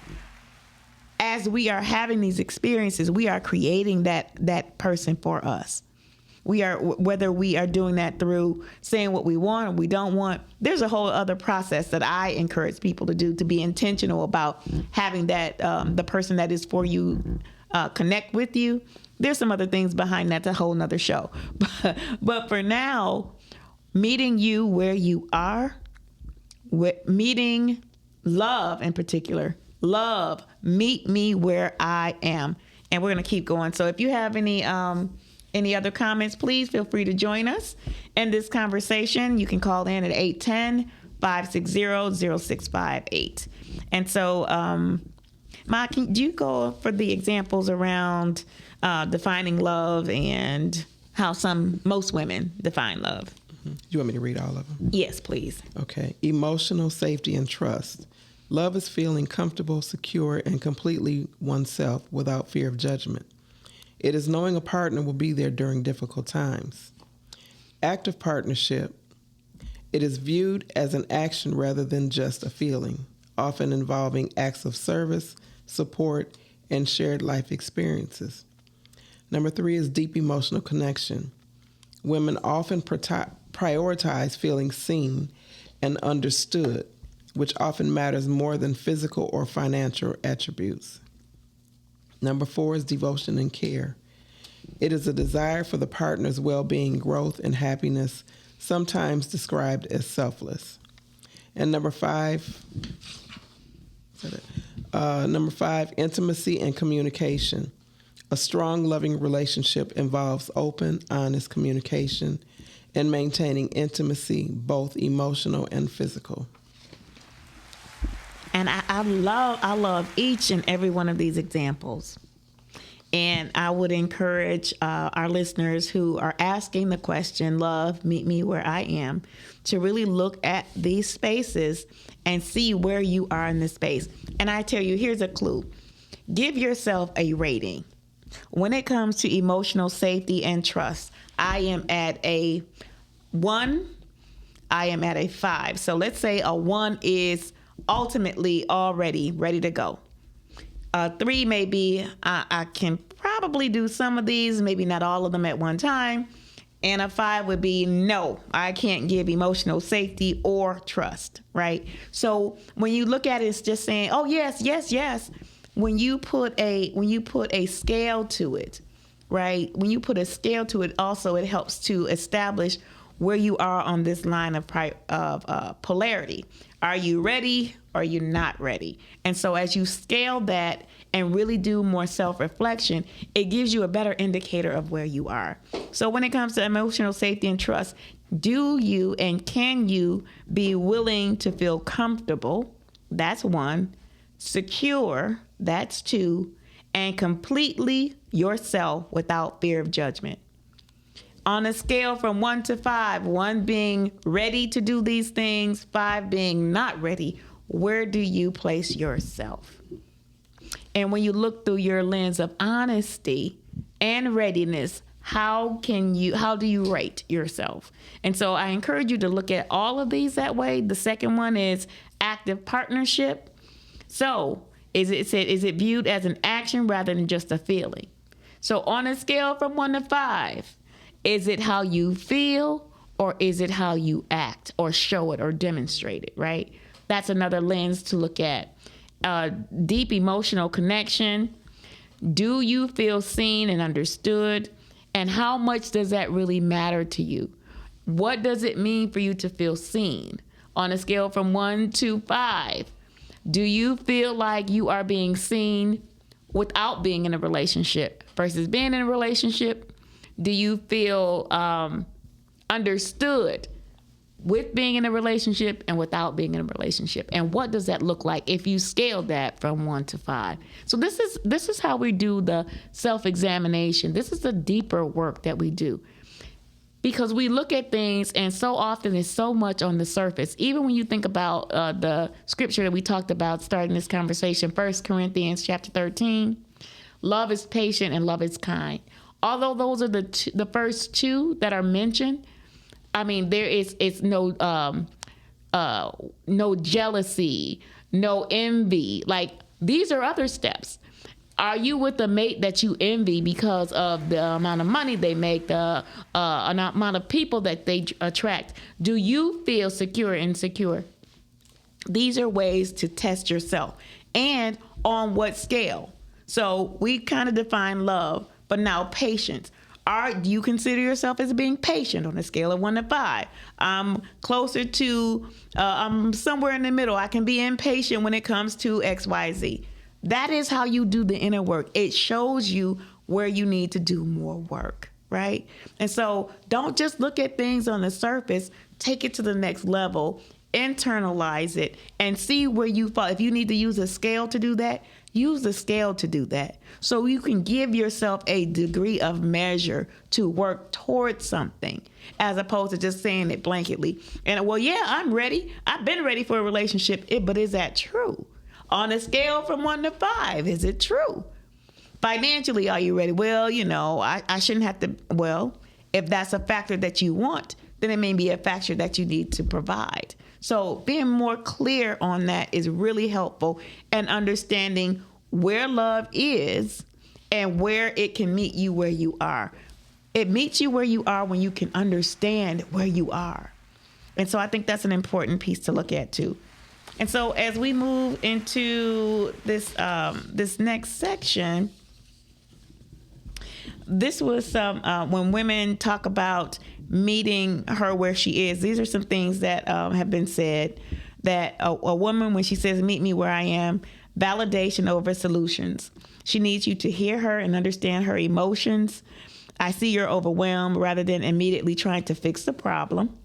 Speaker 3: as we are having these experiences, we are creating that person for us. Whether we are doing that through saying what we want or we don't want, there's a whole other process that I encourage people to do, to be intentional about having that, the person that is for you, connect with you. There's some other things behind that, a whole nother show. But for now, meeting you where you are, meeting love in particular, meet me where I am. And we're going to keep going. So if you have any other comments, please feel free to join us in this conversation. You can call in at 810-560-0658. And so, Ma, do you go for the examples around defining love and how most women define love?
Speaker 4: You want me to read all of them?
Speaker 3: Yes, please.
Speaker 4: Okay. Emotional safety and trust. Love is feeling comfortable, secure, and completely oneself without fear of judgment. It is knowing a partner will be there during difficult times. Active partnership. It is viewed as an action rather than just a feeling, often involving acts of service, support, and shared life experiences. Number 3 is deep emotional connection. Women often prioritize feeling seen and understood, which often matters more than physical or financial attributes. Number 4 is devotion and care. It is a desire for the partner's well-being, growth, and happiness, sometimes described as selfless. And number 5, intimacy and communication. A strong, loving relationship involves open, honest communication and maintaining intimacy, both emotional and physical.
Speaker 3: And I love each and every one of these examples. And I would encourage our listeners who are asking the question, love, meet me where I am, to really look at these spaces and see where you are in this space. And I tell you, here's a clue. Give yourself a rating. When it comes to emotional safety and trust, I am at a 1, I am at a 5. So let's say a 1 is ultimately already ready to go. 3 may be, I can probably do some of these, maybe not all of them at one time. And a 5 would be, no, I can't give emotional safety or trust, right? So when you look at it, it's just saying, oh, yes, yes, yes. when you put a scale to it, right? When you put a scale to it, also it helps to establish where you are on this line of polarity. Are you ready or are you not ready? And so as you scale that and really do more self-reflection, it gives you a better indicator of where you are. So when it comes to emotional safety and trust, do you and can you be willing to feel comfortable? That's one. Secure, that's two. And completely yourself without fear of judgment. On a scale from 1 to 5, 1 being ready to do these things, 5 being not ready, where do you place yourself? And when you look through your lens of honesty and readiness, how do you rate yourself? And so I encourage you to look at all of these that way. The second one is active partnership. So is it viewed as an action rather than just a feeling? So on a scale from 1 to 5, is it how you feel or is it how you act or show it or demonstrate it, right? That's another lens to look at. Deep emotional connection. Do you feel seen and understood? And how much does that really matter to you? What does it mean for you to feel seen? On a scale from 1 to 5, do you feel like you are being seen without being in a relationship versus being in a relationship? Do you feel understood with being in a relationship and without being in a relationship? And what does that look like if you scale that from 1 to 5? So this is how we do the self-examination. This is the deeper work that we do. Because we look at things and so often it's so much on the surface. Even when you think about the scripture that we talked about starting this conversation, 1 Corinthians chapter 13, love is patient and love is kind. Although those are the first two that are mentioned, I mean, it's no jealousy, no envy. Like, these are other steps. Are you with a mate that you envy because of the amount of money they make, the amount of people that they attract? Do you feel secure and insecure? These are ways to test yourself. And on what scale? So we kind of define love, but now patience. Do you consider yourself as being patient on a scale of 1 to 5? I'm closer to, I'm somewhere in the middle. I can be impatient when it comes to X, Y, Z. That is how you do the inner work. It shows you where you need to do more work, right? And so don't just look at things on the surface. Take it to the next level, internalize it, and see where you fall. If you need to use a scale to do that, use the scale to do that. So you can give yourself a degree of measure to work towards something, as opposed to just saying it blanketly. And, well, yeah, I'm ready. I've been ready for a relationship. But is that true? On a scale from 1 to 5, is it true? Financially, are you ready? Well, I shouldn't have to. Well, if that's a factor that you want, then it may be a factor that you need to provide. So being more clear on that is really helpful, and understanding where love is and where it can meet you where you are. It meets you where you are when you can understand where you are. And so I think that's an important piece to look at too. And so as we move into this next section, this was when women talk about meeting her where she is. These are some things that have been said, that a woman, when she says, meet me where I am, validation over solutions. She needs you to hear her and understand her emotions. I see you're overwhelmed rather than immediately trying to fix the problem.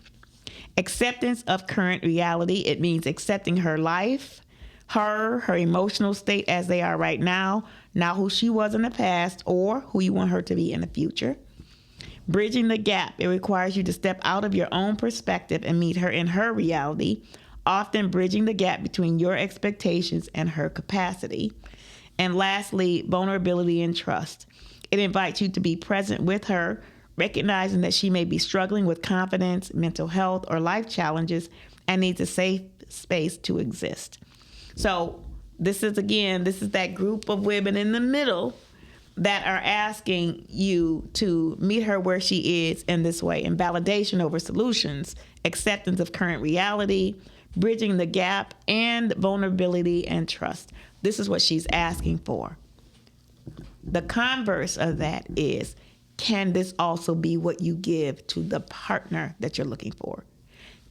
Speaker 3: Acceptance of current reality. It means accepting her life, her emotional state as they are right now, not who she was in the past or who you want her to be in the future. Bridging the gap. It requires you to step out of your own perspective and meet her in her reality, often bridging the gap between your expectations and her capacity. And lastly, vulnerability and trust. It invites you to be present with her, recognizing that she may be struggling with confidence, mental health, or life challenges and needs a safe space to exist. So this is that group of women in the middle that are asking you to meet her where she is in this way, in validation over solutions, acceptance of current reality, bridging the gap, and vulnerability and trust. This is what she's asking for. The converse of that is, can this also be what you give to the partner that you're looking for?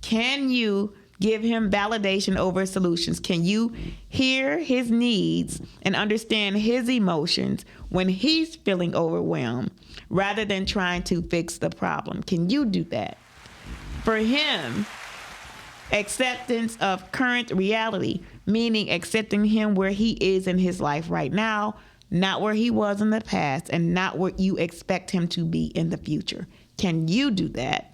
Speaker 3: Can you give him validation over solutions? Can you hear his needs and understand his emotions when he's feeling overwhelmed rather than trying to fix the problem? Can you do that? For him, acceptance of current reality, meaning accepting him where he is in his life right now, not where he was in the past, and not what you expect him to be in the future. Can you do that?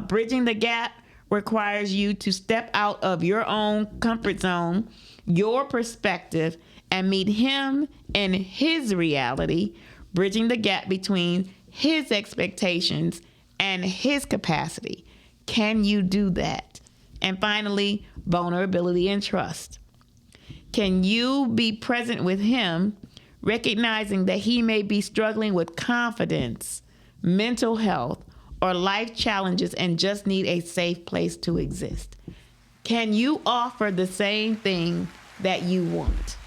Speaker 3: Bridging the gap requires you to step out of your own comfort zone, your perspective, and meet him in his reality, bridging the gap between his expectations and his capacity. Can you do that? And finally, vulnerability and trust. Can you be present with him, recognizing that he may be struggling with confidence, mental health, or life challenges and just need a safe place to exist? Can you offer the same thing that you want?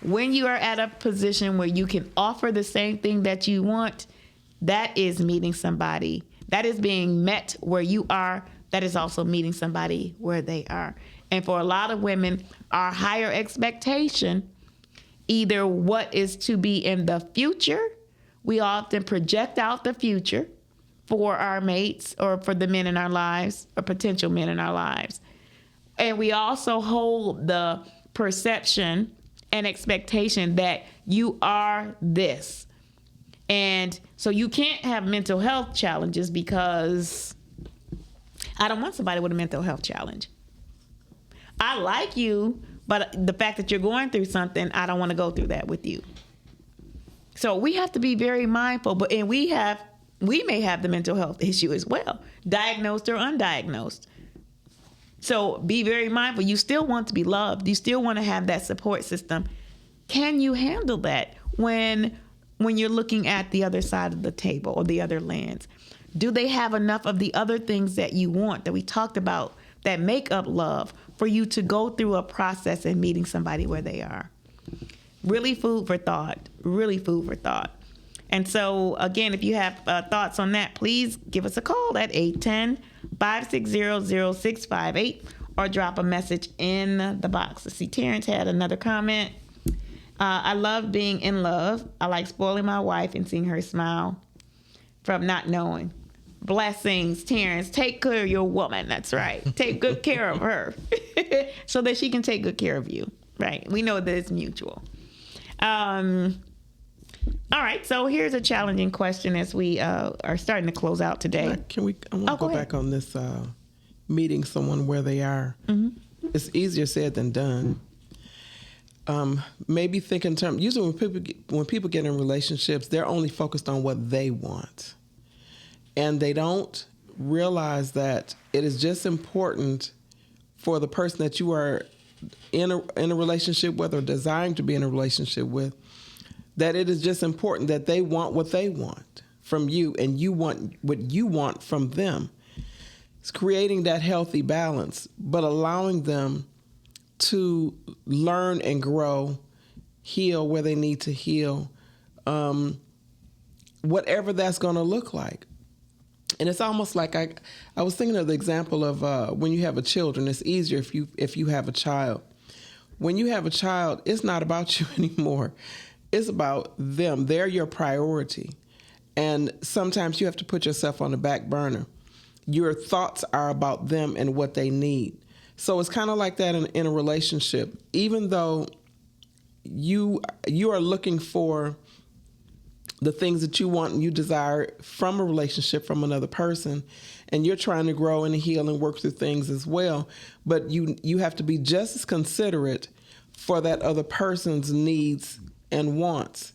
Speaker 3: When you are at a position where you can offer the same thing that you want, that is meeting somebody. That is being met where you are. That is also meeting somebody where they are. And for a lot of women, our higher expectation, either what is to be in the future, we often project out the future for our mates or for the men in our lives or potential men in our lives. And we also hold the perception and expectation that you are this. And so you can't have mental health challenges because I don't want somebody with a mental health challenge. I like you, but the fact that you're going through something, I don't want to go through that with you. So we have to be very mindful, and we may have the mental health issue as well, diagnosed or undiagnosed. So be very mindful. You still want to be loved. You still want to have that support system. Can you handle that when you're looking at the other side of the table or the other lens? Do they have enough of the other things that you want that we talked about that make up love for you to go through a process and meeting somebody where they are? Really food for thought. Really food for thought. And so, again, if you have thoughts on that, please give us a call at 810-560-0658 or drop a message in the box. Let's see, Terrence had another comment. I love being in love. I like spoiling my wife and seeing her smile from not knowing. Blessings, Terrence. Take care of your woman. That's right. Take good care of her so that she can take good care of you. Right. We know that it's mutual. All right, so here's a challenging question as we are starting to close out today.
Speaker 4: I want to go back on this meeting someone where they are. Mm-hmm. It's easier said than done. Maybe think in terms, usually when people get in relationships, they're only focused on what they want. And they don't realize that it is just important for the person that you are in a relationship with or desiring to be in a relationship with, that it is just important that they want what they want from you and you want what you want from them. It's creating that healthy balance, but allowing them to learn and grow, heal where they need to heal, whatever that's going to look like. And it's almost like I was thinking of the example of when you have a children. It's easier if you have a child. When you have a child, it's not about you anymore. It's about them. They're your priority. And sometimes you have to put yourself on the back burner. Your thoughts are about them and what they need. So it's kind of like that in a relationship. Even though you are looking for the things that you want and you desire from a relationship from another person, and you're trying to grow and heal and work through things as well, but you have to be just as considerate for that other person's needs and wants.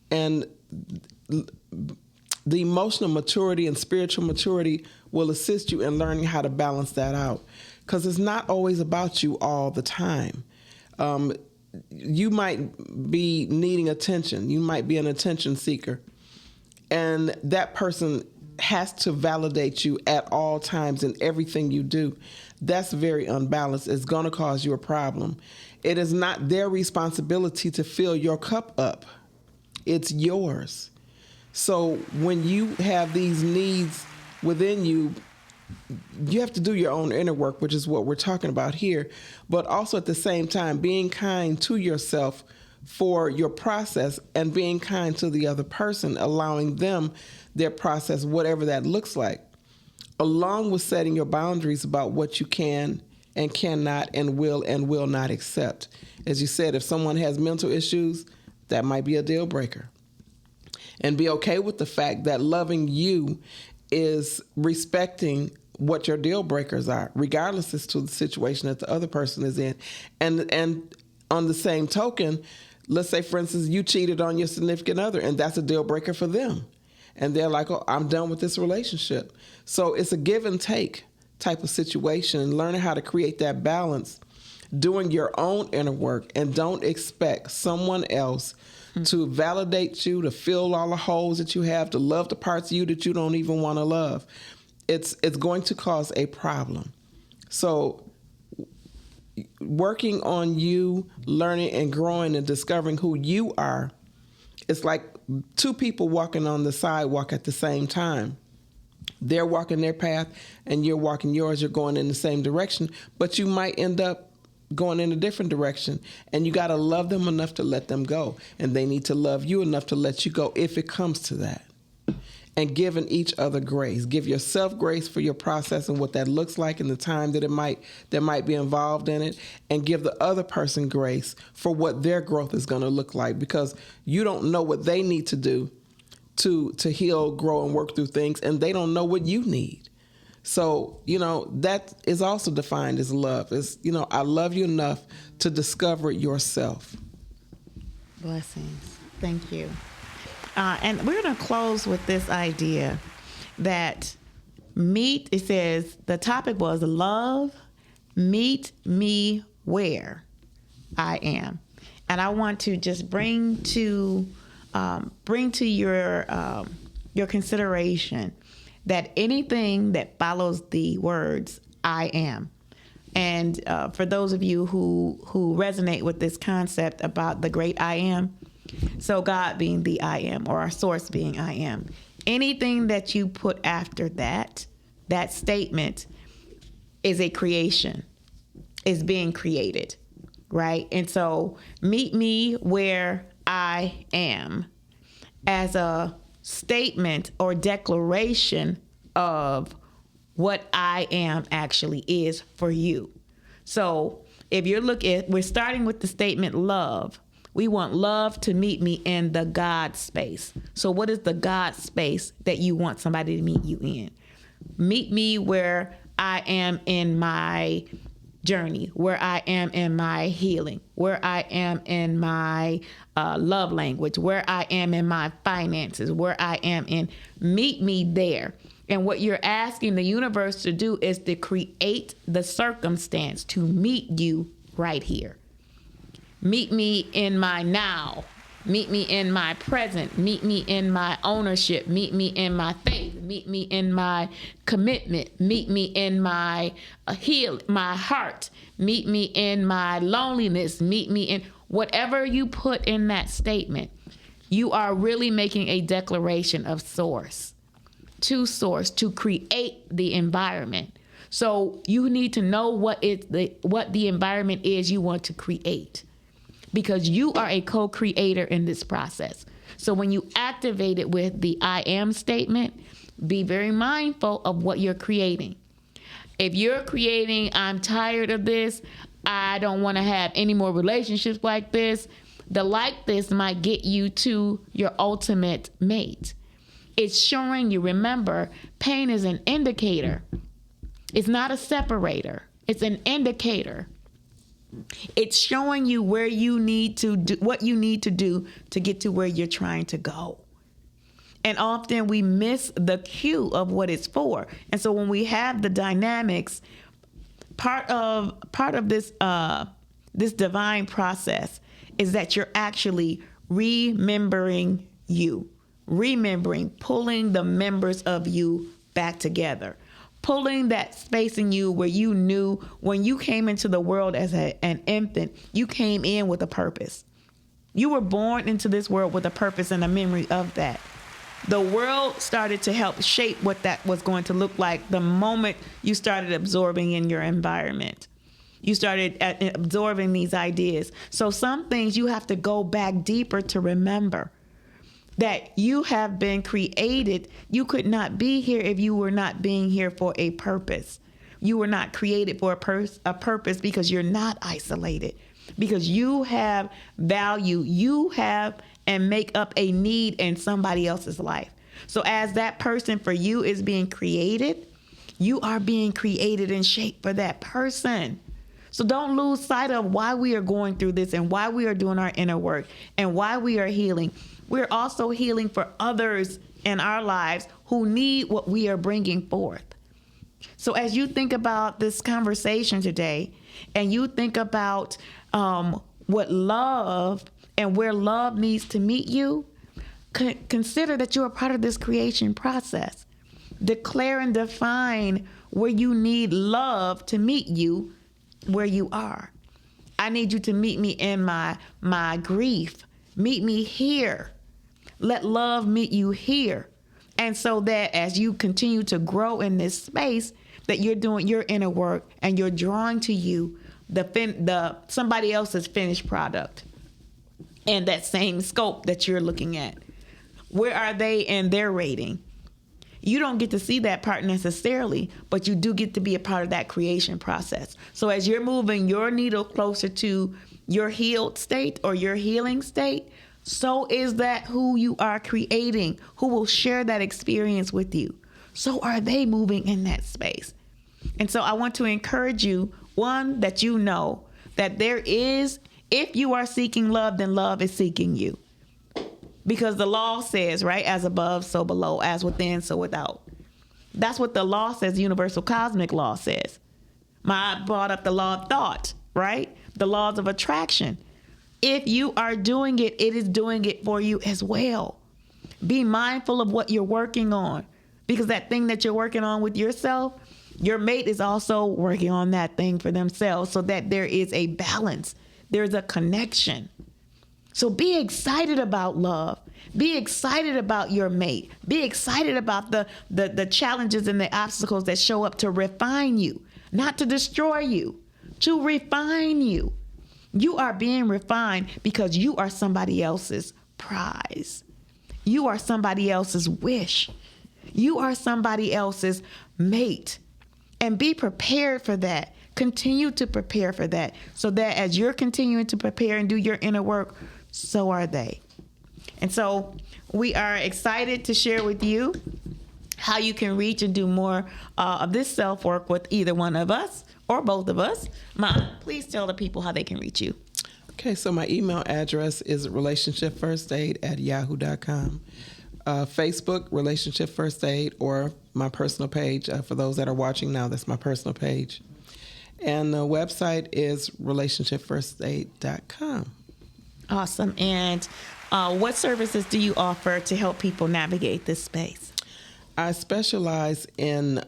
Speaker 4: And the emotional maturity and spiritual maturity will assist you in learning how to balance that out, because it's not always about you all the time. You might be needing attention. You might be an attention seeker. And that person has to validate you at all times in everything you do. that's very unbalanced. It's going to cause you a problem. It is not their responsibility to fill your cup up. It's yours. So when you have these needs within you, you have to do your own inner work, which is what we're talking about here. But also at the same time, being kind to yourself for your process and being kind to the other person, allowing them their process, whatever that looks like, along with setting your boundaries about what you can and cannot and will not accept. As you said, if someone has mental issues, that might be a deal breaker. And be okay with the fact that loving you is respecting what your deal breakers are, regardless as to the situation that the other person is in. And on the same token, let's say, for instance, you cheated on your significant other, and that's a deal breaker for them. And they're like, oh, I'm done with this relationship. So it's a give and take type of situation, learning how to create that balance, doing your own inner work, and don't expect someone else to validate you, to fill all the holes that you have, to love the parts of you that you don't even want to love. It's going to cause a problem. So working on you, learning and growing and discovering who you are, it's like two people walking on the sidewalk at the same time. They're walking their path and you're walking yours. You're going in the same direction, but you might end up going in a different direction, and you got to love them enough to let them go, and they need to love you enough to let you go if it comes to that. And giving each other grace. Give yourself grace for your process and what that looks like and the time that might be involved in it, and give the other person grace for what their growth is going to look like, because you don't know what they need to do to heal, grow, and work through things, and they don't know what you need. So, that is also defined as love. It's, I love you enough to discover yourself.
Speaker 3: Blessings. Thank you. And we're going to close with this idea that it says the topic was love, meet me where I am. And I want to just bring to your consideration that anything that follows the words I am, and for those of you who resonate with this concept about the great I am, so God being the I am, or our source being I am, anything that you put after that statement is a creation, is being created, right? And so meet me where I am as a statement or declaration of what I am actually is for you. So if you're we're starting with the statement love. We want love to meet me in the God space. So what is the God space that you want somebody to meet you in? Meet me where I am in my journey, where I am in my healing, where I am in my love language, where I am in my finances, where I am in. Meet me there. And what you're asking the universe to do is to create the circumstance to meet you right here. Meet me in my now. Meet me in my present. Meet me in my ownership. Meet me in my faith. Meet me in my commitment. Meet me in my my heart. Meet me in my loneliness. Meet me in whatever you put in that statement. You are really making a declaration of source to create the environment. So you need to know what the environment is you want to create, because you are a co-creator in this process. So when you activate it with the I am statement, be very mindful of what you're creating. If you're creating, I'm tired of this, I don't want to have any more relationships like this, the like this might get you to your ultimate mate. It's showing you, remember, pain is an indicator. It's not a separator. It's an indicator. It's showing you where you need to do, what you need to do to get to where you're trying to go. And often we miss the cue of what it's for. And so when we have the dynamics, part of this this divine process is that you're actually remembering you, pulling the members of you back together, pulling that space in you where you knew when you came into the world as an infant, you came in with a purpose. You were born into this world with a purpose and a memory of that. The world started to help shape what that was going to look like the moment you started absorbing in your environment. You started absorbing these ideas. So some things you have to go back deeper to remember that you have been created. You could not be here if you were not being here for a purpose. You were not created for a purpose because you're not isolated, because you have value. You have and make up a need in somebody else's life. So as that person for you is being created, you are being created and shaped for that person. So don't lose sight of why we are going through this and why we are doing our inner work and why we are healing. We're also healing for others in our lives who need what we are bringing forth. So as you think about this conversation today and you think about what love and where love needs to meet you, consider that you're a part of this creation process. Declare and define where you need love to meet you where you are. I need you to meet me in my grief. Meet me here. Let love meet you here. And so that as you continue to grow in this space, that you're doing your inner work and you're drawing to you the somebody else's finished product and that same scope that you're looking at. Where are they in their rating? You don't get to see that part necessarily, but you do get to be a part of that creation process. So as you're moving your needle closer to your healed state or your healing state, so is that who you are creating, who will share that experience with you. So are they moving in that space. And so I want to encourage you, one, that you know that there is, if you are seeking love, then love is seeking you. Because the law says, right, as above, so below, as within, so without. That's what the law says, universal cosmic law says. I brought up the law of thought, right? The laws of attraction. If you are doing it, it is doing it for you as well. Be mindful of what you're working on, because that thing that you're working on with yourself, your mate is also working on that thing for themselves, so that there is a balance. There's a connection. So be excited about love. Be excited about your mate. Be excited about the challenges and the obstacles that show up to refine you, not to destroy you, to refine you. You are being refined because you are somebody else's prize. You are somebody else's wish. You are somebody else's mate. And be prepared for that. Continue to prepare for that, so that as you're continuing to prepare and do your inner work, so are they. And so we are excited to share with you how you can reach and do more of this self-work with either one of us or both of us. Ma'at, please tell the people how they can reach you.
Speaker 4: Okay, so my email address is relationshipfirstaid@yahoo.com. Facebook, Relationship First Aid, or my personal page. For those that are watching now, that's my personal page. And the website is relationshipfirstaid.com.
Speaker 3: Awesome. And what services do you offer to help people navigate this space?
Speaker 4: I specialize in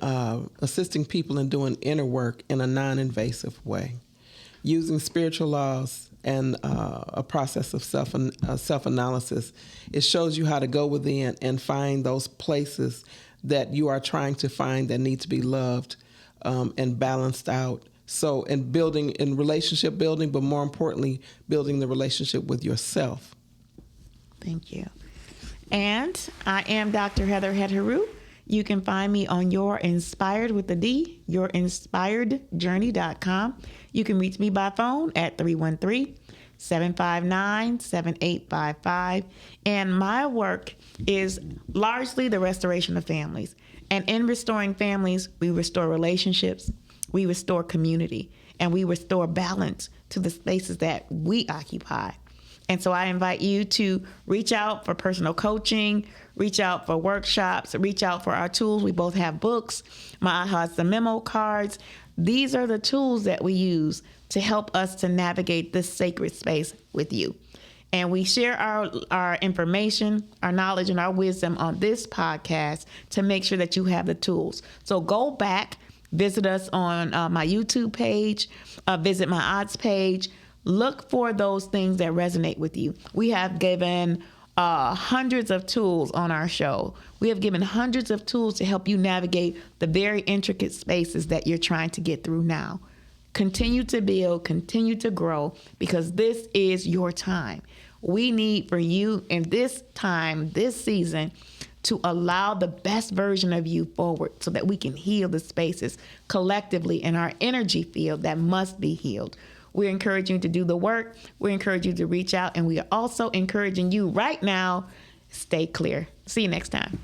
Speaker 4: assisting people in doing inner work in a non-invasive way, using spiritual laws and a process of self-analysis. It shows you how to go within and find those places that you are trying to find that need to be loved and balanced out. So in relationship building, but more importantly, building the relationship with yourself.
Speaker 3: Thank you. And I am Dr. Hetheru. You can find me on Your Inspired with the D, yourinspiredjourney.com. You can reach me by phone at 313-759-7855. And my work is largely the restoration of families. And in restoring families, we restore relationships, we restore community, and we restore balance to the spaces that we occupy. And so I invite you to reach out for personal coaching, reach out for workshops, reach out for our tools. We both have books. Ma'at has the memo cards. These are the tools that we use to help us to navigate this sacred space with you. And we share our information, our knowledge, and our wisdom on this podcast to make sure that you have the tools. So go back, visit us on my YouTube page, visit my odds page. Look for those things that resonate with you. We have given hundreds of tools on our show. We have given hundreds of tools to help you navigate the very intricate spaces that you're trying to get through now. Continue to build, continue to grow, because this is your time. We need for you in this time, this season, to allow the best version of you forward so that we can heal the spaces collectively in our energy field that must be healed. We're encouraging you to do the work. We're encouraging you to reach out. And we are also encouraging you right now, stay clear. See you next time.